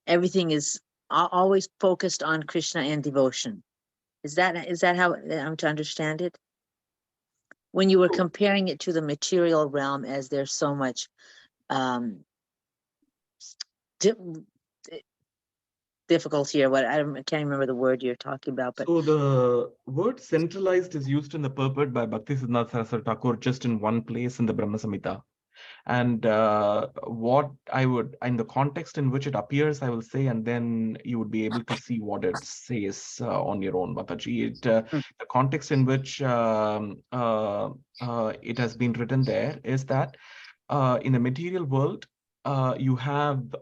Everything is always focused on Krishna and devotion. Is that how I'm to understand it? When you were comparing it to the material realm, as there's so much difficult here. I can't remember the word you're talking about. But so the word centralized is used in the purport by Bhakti Siddhanath Saraswati Thakur just in one place in the Brahma Samita. And what I would, in the context in which it appears, I will say, and then you would be able to see what it says on your own, Mataji. The context in which it has been written there is that in the material world, you have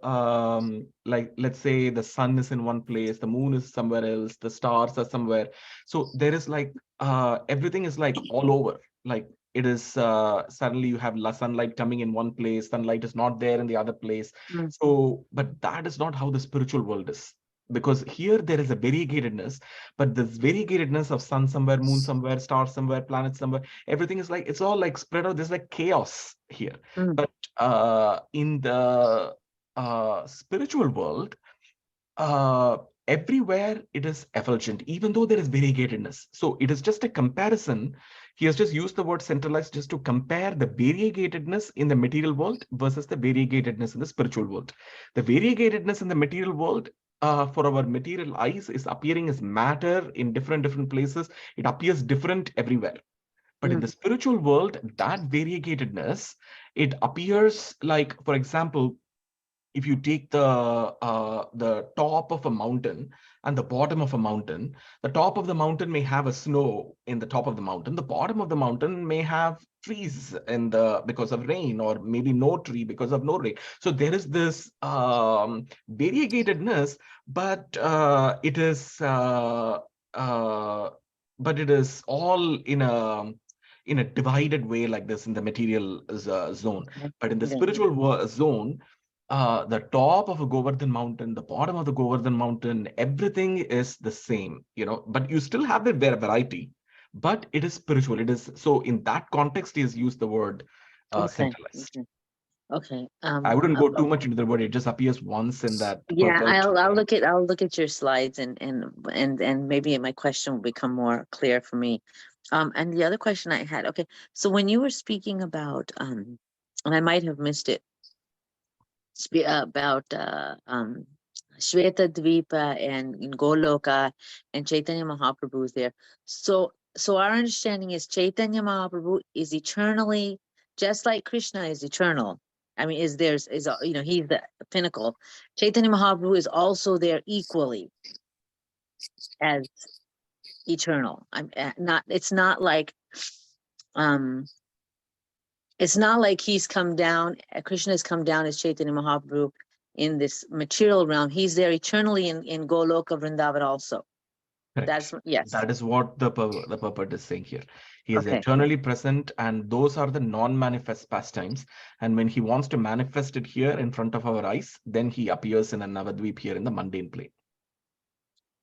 like, let's say the sun is in one place, the moon is somewhere else, the stars are somewhere. So there is like everything is like all over. Like it is suddenly you have sunlight coming in one place, sunlight is not there in the other place. So, but that is not how the spiritual world is. Because here there is a variegatedness, but this variegatedness of sun somewhere, moon somewhere, stars somewhere, planets somewhere, everything is like, it's all like spread out. There's like chaos here. But in the spiritual world, everywhere it is effulgent, even though there is variegatedness. So it is just a comparison. He has just used the word centralized just to compare the variegatedness in the material world versus the variegatedness in the spiritual world. The variegatedness in the material world, for our material eyes, is appearing as matter in different places. It appears different everywhere. But in the spiritual world, that variegatedness, it appears like, for example, if you take the top of a mountain and the bottom of a mountain, the top of the mountain may have a snow in the top of the mountain. The bottom of the mountain may have trees because of rain, or maybe no tree because of no rain. So there is this variegatedness, but it is all in a divided way like this in the material zone. But in the spiritual zone, the top of a Govardhan mountain, the bottom of the Govardhan mountain, everything is the same, but you still have the variety, but it is spiritual. It is, so in that context, he has used the word centralized. Okay. I wouldn't go too much into the word. It just appears once in that. Yeah, I'll look at your slides and maybe my question will become more clear for me. And the other question I had, okay, so when you were speaking about and I might have missed it, about Shweta Dvipa and in Goloka and Chaitanya Mahaprabhu is there. So our understanding is Chaitanya Mahaprabhu is eternally, just like Krishna is eternal. I mean, he's the pinnacle. Chaitanya Mahaprabhu is also there equally as eternal. It's not like he's come down, Krishna has come down as Chaitanya Mahaprabhu in this material realm. He's there eternally in Goloka Vrindavana also. Correct. That is what the purport is saying here. He is eternally present, and those are the non-manifest pastimes. And when he wants to manifest it here in front of our eyes, then he appears in a Navadvip here in the mundane plane.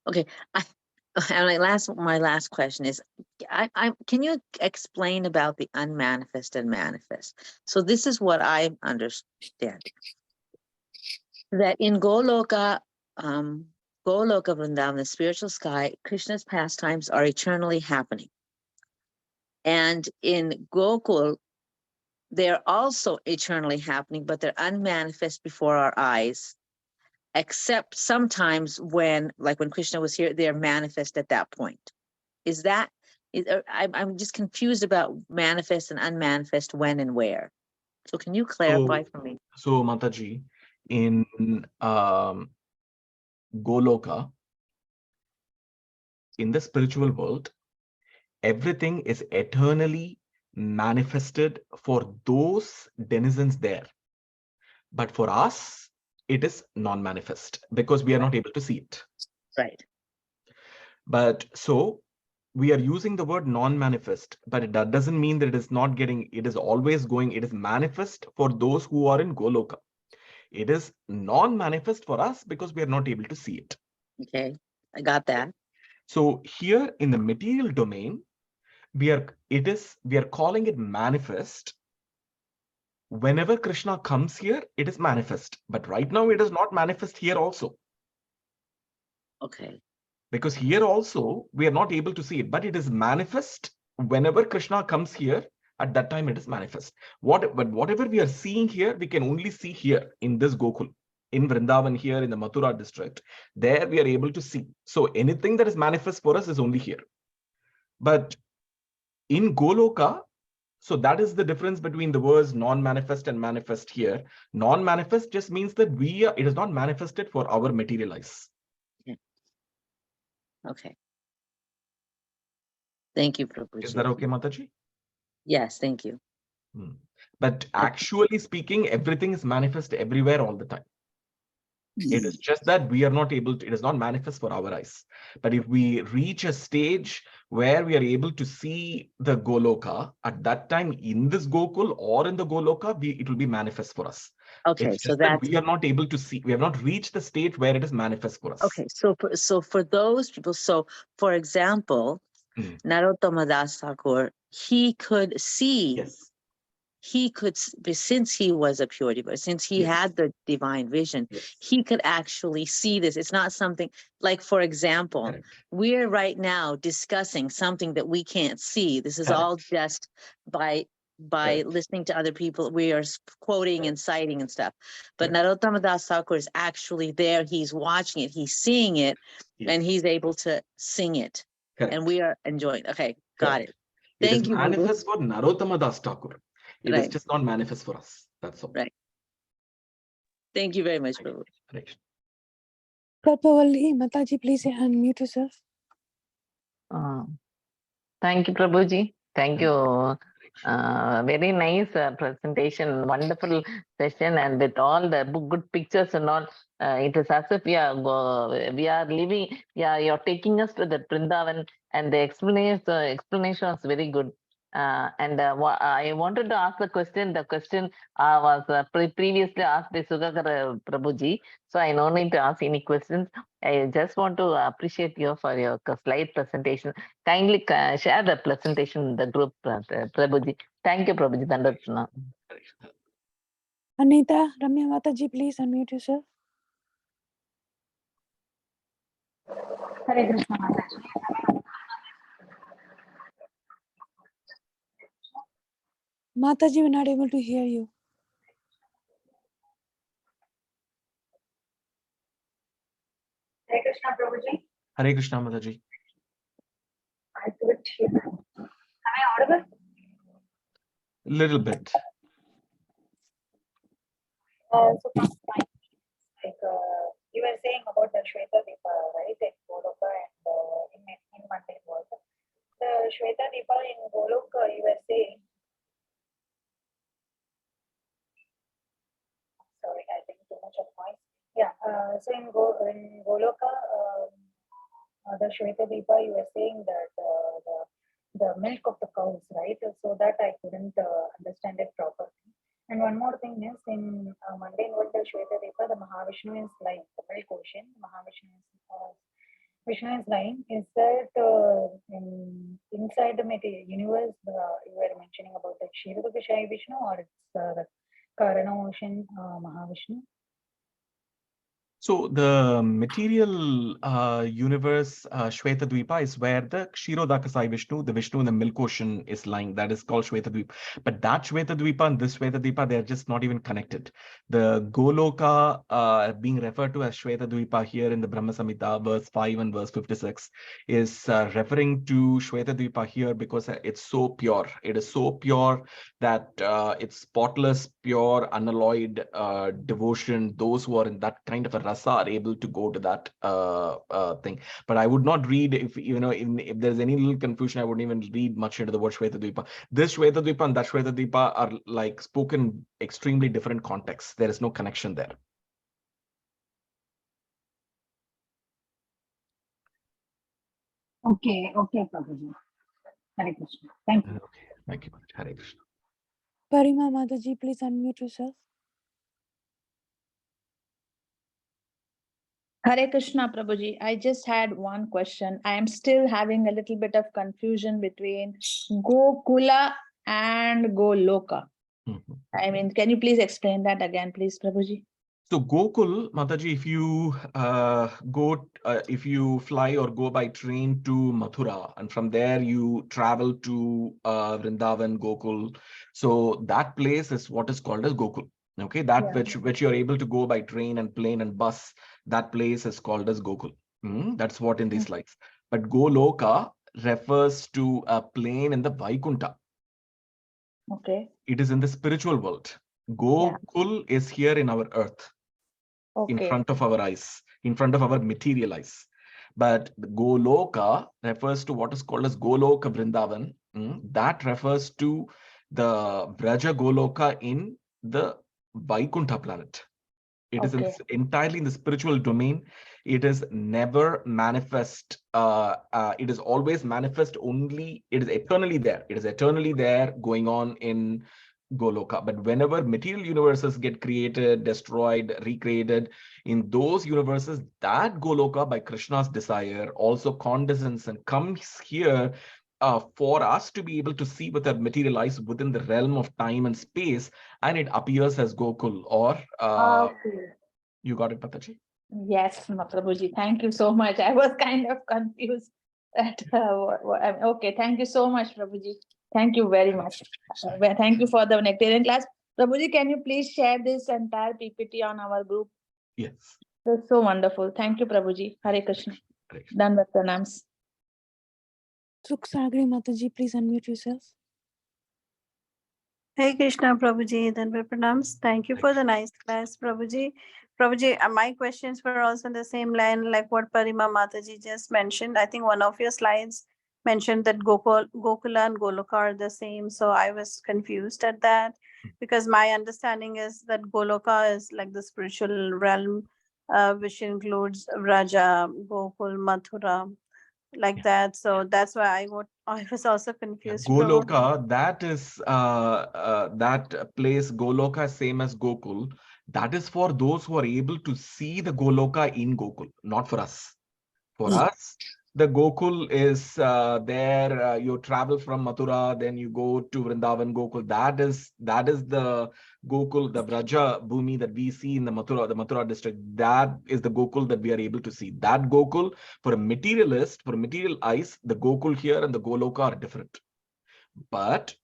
Okay. And my last question is, can you explain about the unmanifest and manifest? So this is what I understand. That in Goloka, Vrindavana, the spiritual sky, Krishna's pastimes are eternally happening. And in Gokul, they're also eternally happening, but they're unmanifest before our eyes, except sometimes when Krishna was here, they're manifest at that point. I'm just confused about manifest and unmanifest, when and where. So can you clarify for me? So Mataji, in Goloka, in the spiritual world, everything is eternally manifested for those denizens there. But for us, it is non-manifest because we are not able to see it. Right. But so we are using the word non-manifest, but that doesn't mean that it is not getting, it is always going, it is manifest for those who are in Goloka. It is non-manifest for us because we are not able to see it. Okay, I got that. So here in the material domain, we are calling it manifest. Whenever Krishna comes here, it is manifest. But right now, it is not manifest here also. Okay. Because here also, we are not able to see it, but it is manifest whenever Krishna comes here. At that time, it is manifest. But whatever we are seeing here, we can only see here in this Gokul, in Vrindavan here in the Mathura district. There we are able to see. So anything that is manifest for us is only here. But in Goloka, so that is the difference between the words non-manifest and manifest here. Non-manifest just means that it is not manifested for our material eyes. Okay. Thank you, Prabhuji. Is that okay, Mataji? Yes, thank you. But actually speaking, everything is manifest everywhere all the time. It is just that we are not able to, it is not manifest for our eyes. But if we reach a stage where we are able to see the Goloka, at that time in this Gokul or in the Goloka, it will be manifest for us. Okay, It's so just that we are not able to see, we have not reached the state where it is manifest for us. okay, so for those people, so for example, Narottama Das Thakur, he could see. Yes. He could, since he was a pure devotee, since he had the divine vision, he could actually see this. It's not something like, for example, we're right now discussing something that we can't see. This is all just by listening to other people. We are quoting and citing and stuff. But Narottama Das Thakur is actually there. He's watching it. He's seeing it, and he's able to sing it. And we are enjoying. Okay, got it. Thank you. It is manifest for Narottama Das Thakur. It is just not manifest for us. That's all. Right. Thank you very much, Prabhu. Prapavalli, Mataji, please unmute yourself. Thank you, Prabhuji. Thank you. Very nice presentation, wonderful session, and with all the good pictures and all. It is as if we are living. Yeah, you're taking us to the Vrindavan, and the explanation was very good. I wanted to ask the question. The question was previously asked by Sugakar Prabhuji, so I no need to ask any questions. I just want to appreciate you for your slide presentation. Kindly share the presentation in the group, Prabhuji. Thank you, Prabhuji. Dandavatana. Anita, Ramya Mataji, please unmute yourself. Hare Krishna Mataji. Mataji, we're not able to hear you. Hare Krishna Prabhuji. Hare Krishna Mataji. I couldn't hear. Am I audible? Little bit. So like you were saying about the Shweta Deepa, right? In Goloka and in Monday was the Shweta Deepa in Goloka. You were saying. Sorry, I think too much of noise. Yeah. So in Goloka, the Shweta Deepa, you were saying that the milk of the cows, right? So that I couldn't understand it properly. And one more thing is in mundane world, the Shweta Deepa, the Mahavishnu is lying, the milk ocean. Vishnu is lying. Is that inside the material universe? You were mentioning about the Kshiroda Vishaya Vishnu, or it's the Karana ocean Mahavishnu? So the material universe, Shweta Dvipa, is where the Kshirodakasai Vishnu, the Vishnu in the milk ocean is lying. That is called Shweta Dvipa. But that Shweta Dvipa and this Shweta Dvipa, they are just not even connected. The Goloka being referred to as Shweta Dvipa here in the Brahma Samita, verse 5 and verse 56, is referring to Shweta Dvipa here because it's so pure. It is so pure that it's spotless, pure, unalloyed devotion. Those who are in that kind of a rasa are able to go to that thing. But I would not read, if there's any little confusion, I wouldn't even read much into the word Shweta Dvipa. This Shweta Dvipa and that Shweta Dvipa are like spoken extremely different contexts. There is no connection there. Okay, Prabhuji. Hare Krishna. Thank you. Okay, thank you, Mataji. Hare Krishna. Parima Mataji, please unmute yourself. Hare Krishna, Prabhuji. I just had one question. I am still having a little bit of confusion between Gokula and Goloka. Mhm. I mean, can you please explain that again, please, Prabhuji? So Gokul, Mataji, if you fly or go by train to Mathura, and from there you travel to Vrindavan, Gokul. So that place is what is called as Gokul. Okay, that Yeah. which you're able to go by train and plane and bus, that place is called as Gokul. That's what in these slides. But Goloka refers to a plane in the Vaikunta. Okay. It is in the spiritual world. Gokul is here in our earth. Okay. In front of our eyes, in front of our material eyes. But the Goloka refers to what is called as Goloka Vrindavan. That refers to the Vraja Goloka in the Vaikuntha planet. It is entirely in the spiritual domain. It is never manifest. It is always manifest only. It is eternally there. It is eternally there going on in Goloka. But whenever material universes get created, destroyed, recreated, in those universes, that Goloka, by Krishna's desire, also condescends and comes here for us to be able to see with our material eyes within the realm of time and space, and it appears as Gokul or Okay. You got it, Pataji? Yes, Prabhuji. Thank you so much. I was kind of confused. Okay, thank you so much, Prabhuji. Thank you very much. Thank you for the Nectarian class. Prabhuji, can you please share this entire PPT on our group? Yes. That's so wonderful. Thank you, Prabhuji. Hare Krishna. Hare Krishna. Done with pranams. Suksagri Mataji, please unmute yourself. Hey Krishna Prabhuji, Dhanvar Pranams. Thank you for the nice class, Prabhuji. Prabhuji, my questions were also in the same line like what Parima Mataji just mentioned. I think one of your slides mentioned that Gokula and Goloka are the same. So I was confused at that because my understanding is that Goloka is like the spiritual realm, which includes Vraja, Gokul, Mathura, like that. So that's why I was also confused. Prabhu. Goloka, that is that place, Goloka, same as Gokul. That is for those who are able to see the Goloka in Gokul, not for us. For us, the Gokul is there. You travel from Mathura, then you go to Vrindavan Gokul. That is the Gokul, the Vraja Bhumi that we see in the Mathura district. That is the Gokul that we are able to see. That Gokul, for a materialist, for material eyes, the Gokul here and the Goloka are different. But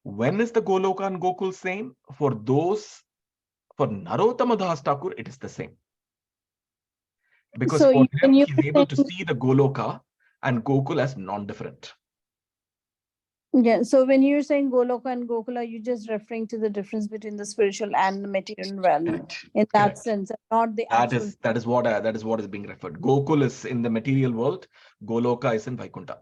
when is the Goloka and Gokul same? For Narottama Das Thakur, it is the same. Because So for him, you he's able to see the Goloka and Gokul as non-different. Yeah, so when you're saying Goloka and Gokula, you're just referring to the difference between the spiritual and the material realm in that Correct. sense, not the actual. That is what is being referred. Gokul is in the material world. Goloka is in Vaikuntha.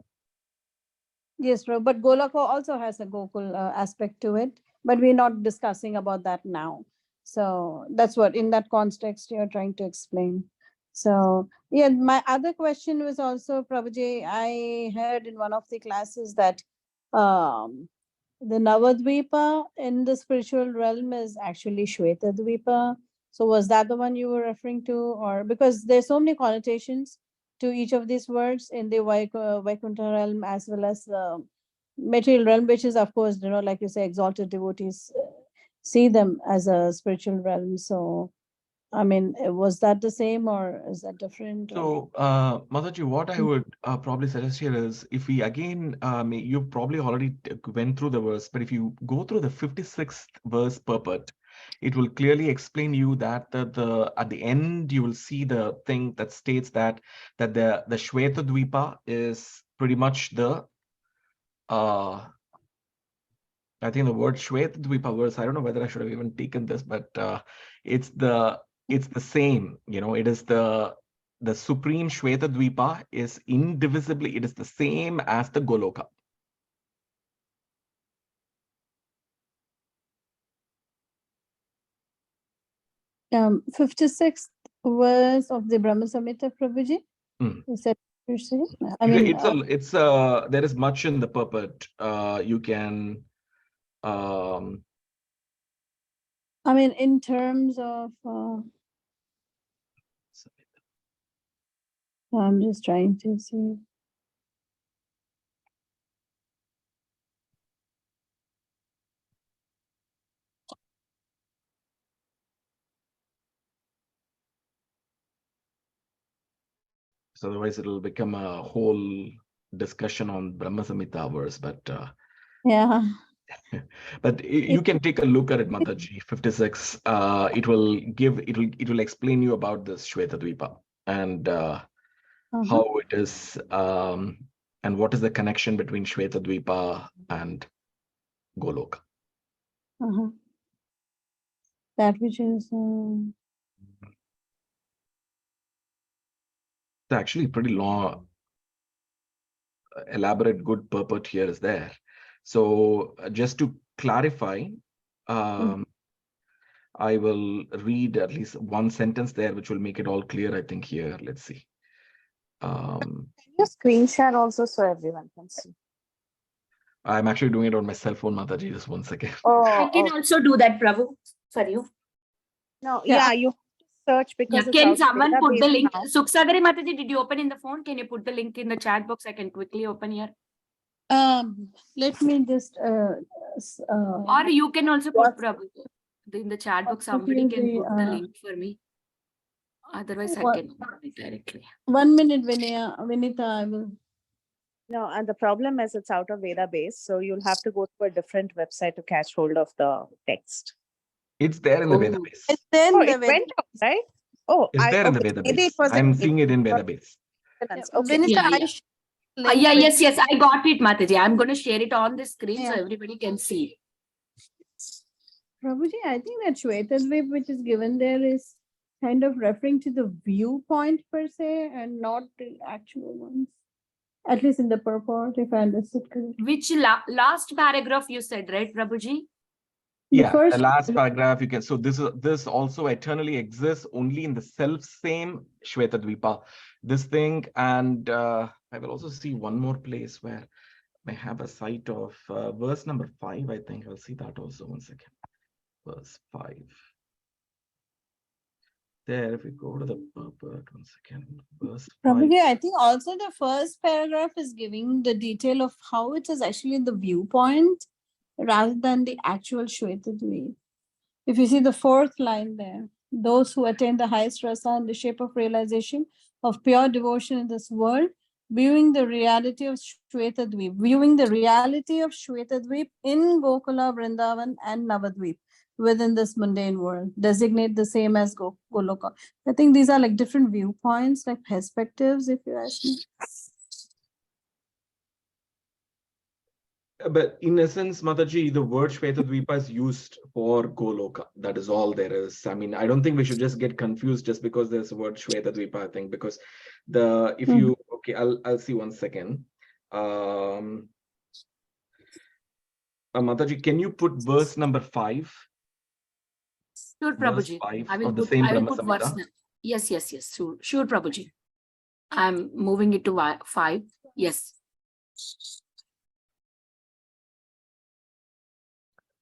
Yes, bro. But Goloka also has a Gokul aspect to it, but we're not discussing about that now. So that's what in that context you're trying to explain. So yeah, my other question was also, Prabhuji, I heard in one of the classes that the Navadvipa in the spiritual realm is actually Shvetadvipa. So was that the one you were referring to? Or because there's so many connotations to each of these words in the Vaikuntha realm as well as the material realm, which is of course, like you say, exalted devotees see them as a spiritual realm. So I mean, was that the same or is that different? So, Mataji, what I would probably suggest here is, if we again, you probably already went through the verse, but if you go through the 56th verse purport, it will clearly explain you that at the end you will see the thing that states that the Shweta Dvipa is pretty much the I think the word Shweta Dvipa verse. I don't know whether I should have even taken this, but it's the same. It is the supreme Shweta Dvipa is indivisibly. It is the same as the Goloka. 56th verse of the Brahma Samita, Prabhuji. You said per se. I mean, There is much in the purport. You can, I mean, in terms of, I'm just trying to see. so otherwise it'll become a whole discussion on Brahma Samita verse, but Yeah. but you can take a look at it, Mataji, 56. It will explain you about this Shvetadvipa and how it is, and what is the connection between Shvetadvipa and Goloka. That which is. It's actually pretty long, elaborate, good purport here is there. So just to clarify, I will read at least one sentence there, which will make it all clear, I think, here. Let's see. Can you screen share also so everyone can see? I'm actually doing it on my cell phone, Mataji, just 1 second. I can also do that, Prabhu, for you. No, yeah, you search because it's Can out someone of put the database link? now. Suksagari Mataji, did you open in the phone? Can you put the link in the chat box? I can quickly open here. Let me just. Or you can also put, Prabhu, in the chat box. Somebody can put the link for me. Otherwise, I can open it directly. 1 minute, Vinita, I will. No, and the problem is it's out of database, so you'll have to go to a different website to catch hold of the text. It's there in the database. It's there in the It went out, right? Oh, It's there in the database. I'm seeing it in database. Okay. Vinita, Yes, I got it, Mataji. I'm going to share it on the screen so everybody can see. Prabhuji, I think that Shvetadvip which is given there is kind of referring to the viewpoint per se and not the actual ones. At least in the purport, if I understood correctly. Which last paragraph you said, right, Prabhuji? The last paragraph you can. So this also eternally exists only in the self same Shvetadvipa. This thing, and I will also see one more place where I have a site of verse number 5. I think I'll see that also. 1 second. Verse 5. There, if we go to the purport, 1 second. Verse 5. Prabhuji, I think also the first paragraph is giving the detail of how it is actually the viewpoint rather than the actual Shvetadvip. If you see the 4th line there, those who attain the highest rasa in the shape of realization of pure devotion in this world, viewing the reality of Shvetadvip in Gokula, Vrindavan and Navadvip within this mundane world, designate the same as Goloka. I think these are like different viewpoints, like perspectives, if you ask me. But in essence, Mataji, the word Shvetadvipa is used for Goloka. That is all there is. I mean, I don't think we should just get confused just because there's a word Shvetadvipa, I think, because I'll see 1 second. Mataji, can you put verse number 5? Sure, Prabhuji. I will put verse. Yes. Sure, Prabhuji. I'm moving it to 5. Yes.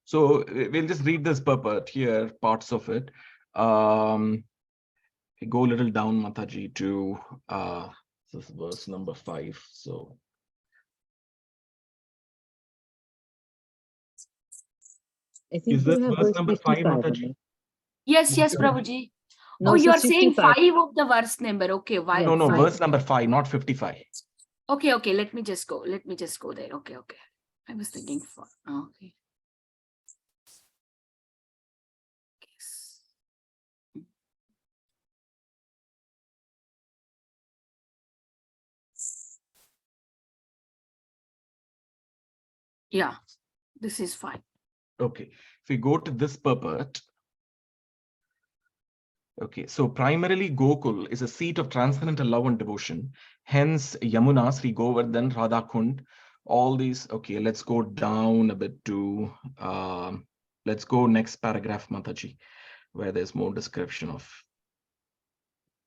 So we'll just read this purport here, parts of it. Go a little down, Mataji, to this is verse number 5. So I think is this verse number 5, Mataji? Yes, Prabhuji. No, you are saying 55. 5 of the verse number. Okay, why? No, 5. verse number 5, not 55. Okay, let me just go. There. Okay. I was thinking 4. Okay. Yeah, this is 5. Okay, if we go to this purport. Okay, so primarily Gokul is a seat of transcendental love and devotion. Hence, Yamuna, Sri Govardhan, Radhakund, all these. Okay, let's go down a bit to, let's go next paragraph, Mataji, where there's more description of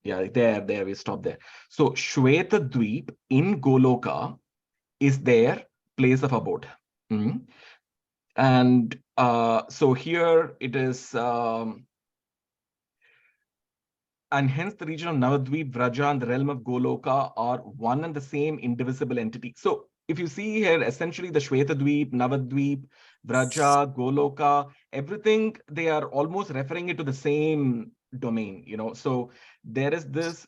Yeah, there, we stop there. So Shweta Dweep in Goloka is their place of abode. And so here it is, and hence the region of Navadvip, Vraja, and the realm of Goloka are one and the same indivisible entity. So if you see here, essentially the Shwetadweep, Navadvip, Vraja, Goloka, everything, they are almost referring it to the same domain, So there is this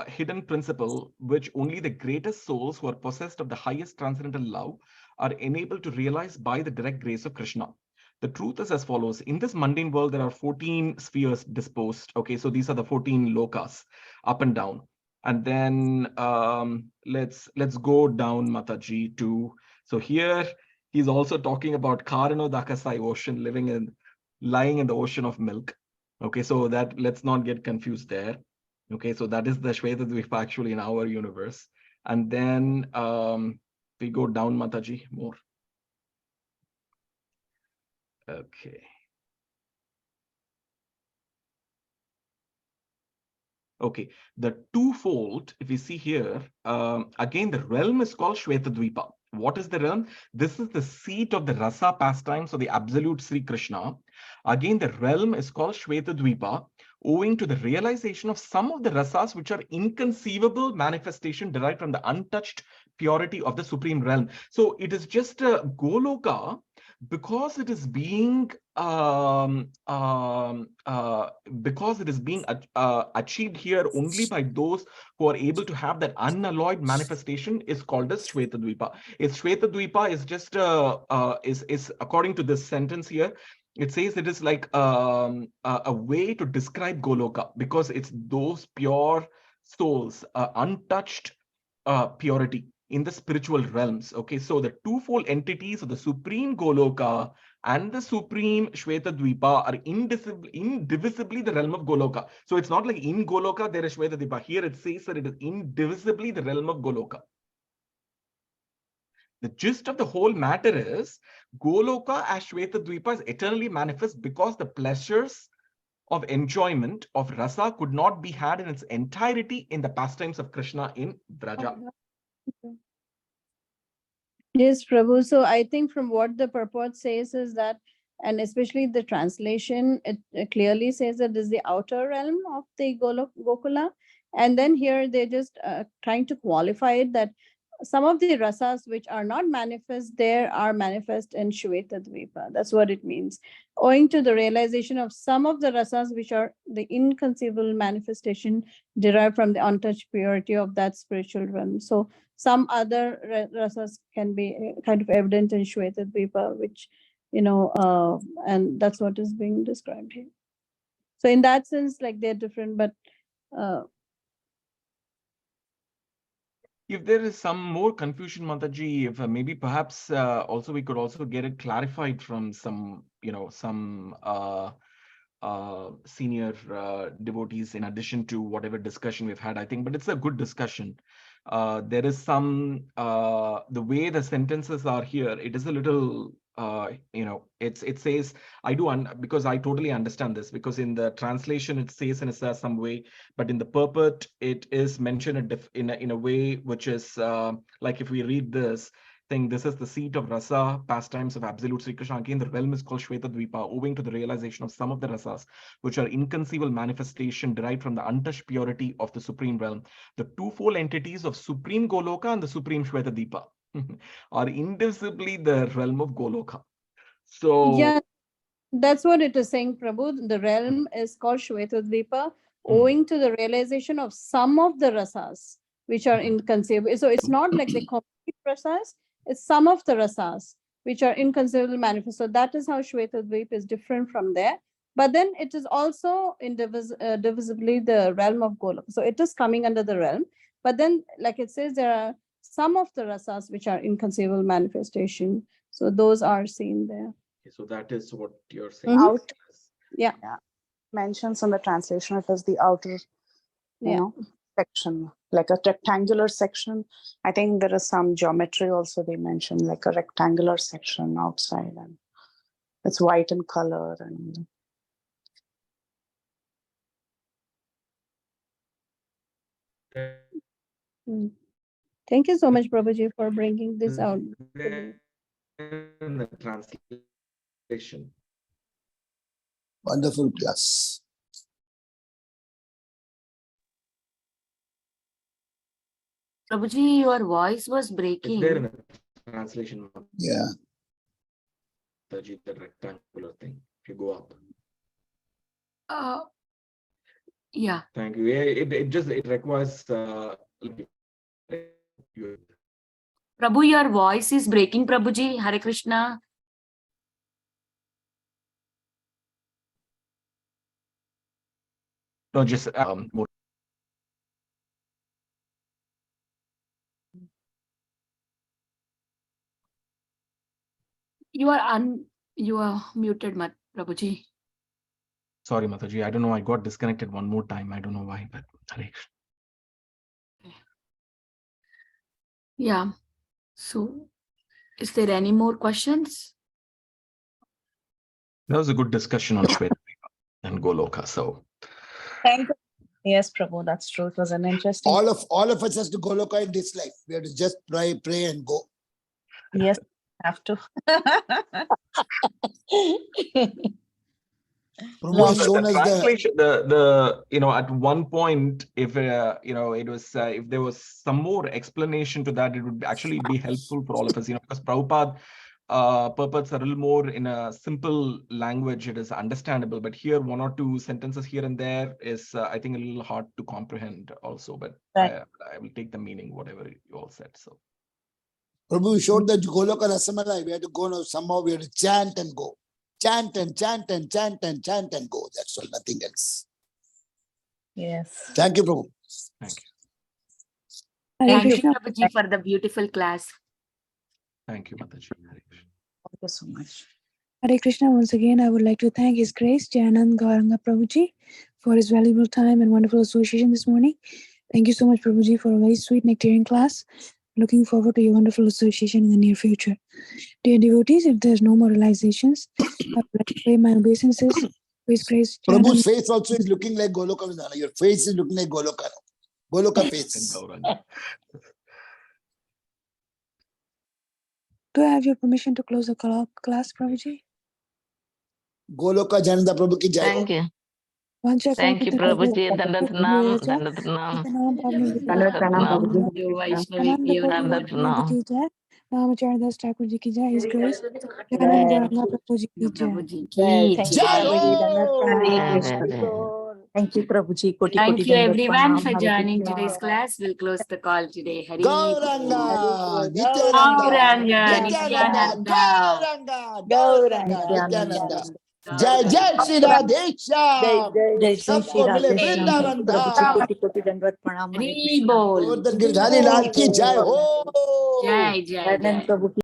hidden principle which only the greatest souls who are possessed of the highest transcendental love are enabled to realize by the direct grace of Krishna. The truth is as follows. In this mundane world, there are 14 spheres disposed. Okay, so these are the 14 lokas, up and down. And then let's go down, Mataji, to, so here he's also talking about Karano Dakasai ocean, lying in the ocean of milk. Okay, so that, let's not get confused there. Okay, so that is the Shwetadvipa actually in our universe. And then we go down, Mataji, more. Okay. Okay, the twofold, if you see here, again, the realm is called Shwetadvipa. What is the realm? This is the seat of the rasa pastimes of the absolute Sri Krishna. Again, the realm is called Shwetadvipa, owing to the realization of some of the rasas which are inconceivable manifestation derived from the untouched purity of the supreme realm. So it is just a Goloka because it is being achieved here only by those who are able to have that unalloyed manifestation is called as Shwetadvipa. Shwetadvipa is just is according to this sentence here, it says it is like a way to describe Goloka because it's those pure souls, untouched purity in the spiritual realms. Okay, so the twofold entities of the supreme Goloka and the supreme Shwetadvipa are indivisibly the realm of Goloka. So it's not like in Goloka there is Shwetadvipa. Here it says that it is indivisibly the realm of Goloka. The gist of the whole matter is Goloka as Shwetadvipa is eternally manifest because the pleasures of enjoyment of rasa could not be had in its entirety in the pastimes of Krishna in Vraja. Yes, Prabhu. So I think from what the purport says is that, and especially the translation, it clearly says that this is the outer realm of the Gokula. And then here they're just trying to qualify it that some of the rasas which are not manifest there are manifest in Shwetadvipa. That's what it means. Owing to the realization of some of the rasas which are the inconceivable manifestation derived from the untouched purity of that spiritual realm. So some other rasas can be kind of evident in Shwetadvipa, which, and that's what is being described here. So in that sense, like they're different, but if there is some more confusion, Mataji, if maybe perhaps also we could also get it clarified from some, some senior devotees in addition to whatever discussion we've had, I think, but it's a good discussion. There is some, the way the sentences are here, it is a little, it says, because I totally understand this, because in the translation it says in some way, but in the purport, it is mentioned in a way which is like if we read this, thing, this is the seat of rasa, pastimes of absolute Sri Krishna. Again, the realm is called Shwetadvipa, owing to the realization of some of the rasas, which are inconceivable manifestation derived from the untouched purity of the supreme realm. The twofold entities of supreme Goloka and the supreme Shwetadvipa are indivisibly the realm of Goloka. So yeah, that's what it is saying, Prabhu. The realm is called Shwetadvipa, owing to the realization of some of the rasas which are inconceivable. So it's not like the complete rasas, it's some of the rasas which are inconceivable manifest. So that is how Shwetadvipa is different from there. But then it is also divisibly the realm of Goloka. So it is coming under the realm. But then, like it says, there are some of the rasas which are inconceivable manifestation. So those are seen there. So that is what you're saying. Out, yeah. Mentions in the translation, it is the outer, section, like a rectangular section. I think there is some geometry also they mentioned, like a rectangular section outside, and it's white in color. And Thank you so much, Prabhuji, for bringing this out. In the translation. Wonderful class. Prabhuji, your voice was It's breaking. there in the translation. Yeah. The rectangular thing. If you go up. Yeah. Thank you. It requires Prabhu, your voice is breaking, Prabhuji. Hare Krishna. no, just more. You are muted, Prabhuji. Sorry, Mataji. I don't know. I got disconnected one more time. I don't know why, but Hare Krishna. Yeah. So, is there any more questions? That was a good discussion on Shweta and Goloka. So Thank you. Yes, Prabhu, that's true. It was an interesting. All of us has to Goloka in this life. We have to just pray and go. Yes, have to. Prabhu has the shown us the translation, at one point, if it was if there was some more explanation to that, it would actually be helpful for all of us. Because Prabhupada purports a little more in a simple language. It is understandable, but here one or two sentences here and there is I think a little hard to comprehend also. But Right. I will take the meaning whatever you all said. So Prabhu showed that Goloka Rasamalai. We had to go now. Somehow we had to chant and go. Chant and chant and chant and chant and go. That's all, nothing else. Yes. Thank you, Prabhu. thank you. Hare Thank you, Krishna. Prabhuji, for the beautiful class. Thank you, Mataji. Hare Krishna. Thank you so much. Hare Krishna. Once again, I would like to thank His Grace, Jayananda Gauranga Prabhuji, for his valuable time and wonderful association this morning. Thank you so much, Prabhuji, for a very sweet nectarian class. Looking forward to your wonderful association in the near future. Dear devotees, if there's no more realizations, I would like to pay my obeisances to His Grace, Prabhu's Jayananda. face also is looking like Goloka. Vrindavan. Your face is looking like Goloka. Goloka face. Gauranga. Do I have your permission to close the class, Prabhuji? Goloka Jayananda Prabhu ki jai. Thank you. Vancha Thank you, Prabhuji. Dandatnam. Dandatnam. Vaishnavi, Dandatnam. Namacharya Das Thakur ji ki jai, His Grace, Jayananda Gauranga Prabhu ji ki jai. Prabhuji Jai. ki Thank you, Jai jai. Prabhuji. Ho! Thank you, Prabhuji. Koti Thank koti you dandat everyone pranam. for Hare joining Krishna. today's class. We'll close the call today. Hari Gauranga, Nityananda, Gauranga, Nityananda, Nityananda. Gauranga, Gauranga, Nityananda. Jai Gauranga. Jai Shri Radhesham. Jai Shri Sabko mile Radhe Shyam. Thank you, Prabhuji. Vrindavan Koti koti dandat pranam. Hare Hari Krishna. bol. Govardhan Giridhari Lal ki jai ho. Jai, jai, Jayanand jai. Prabhu ki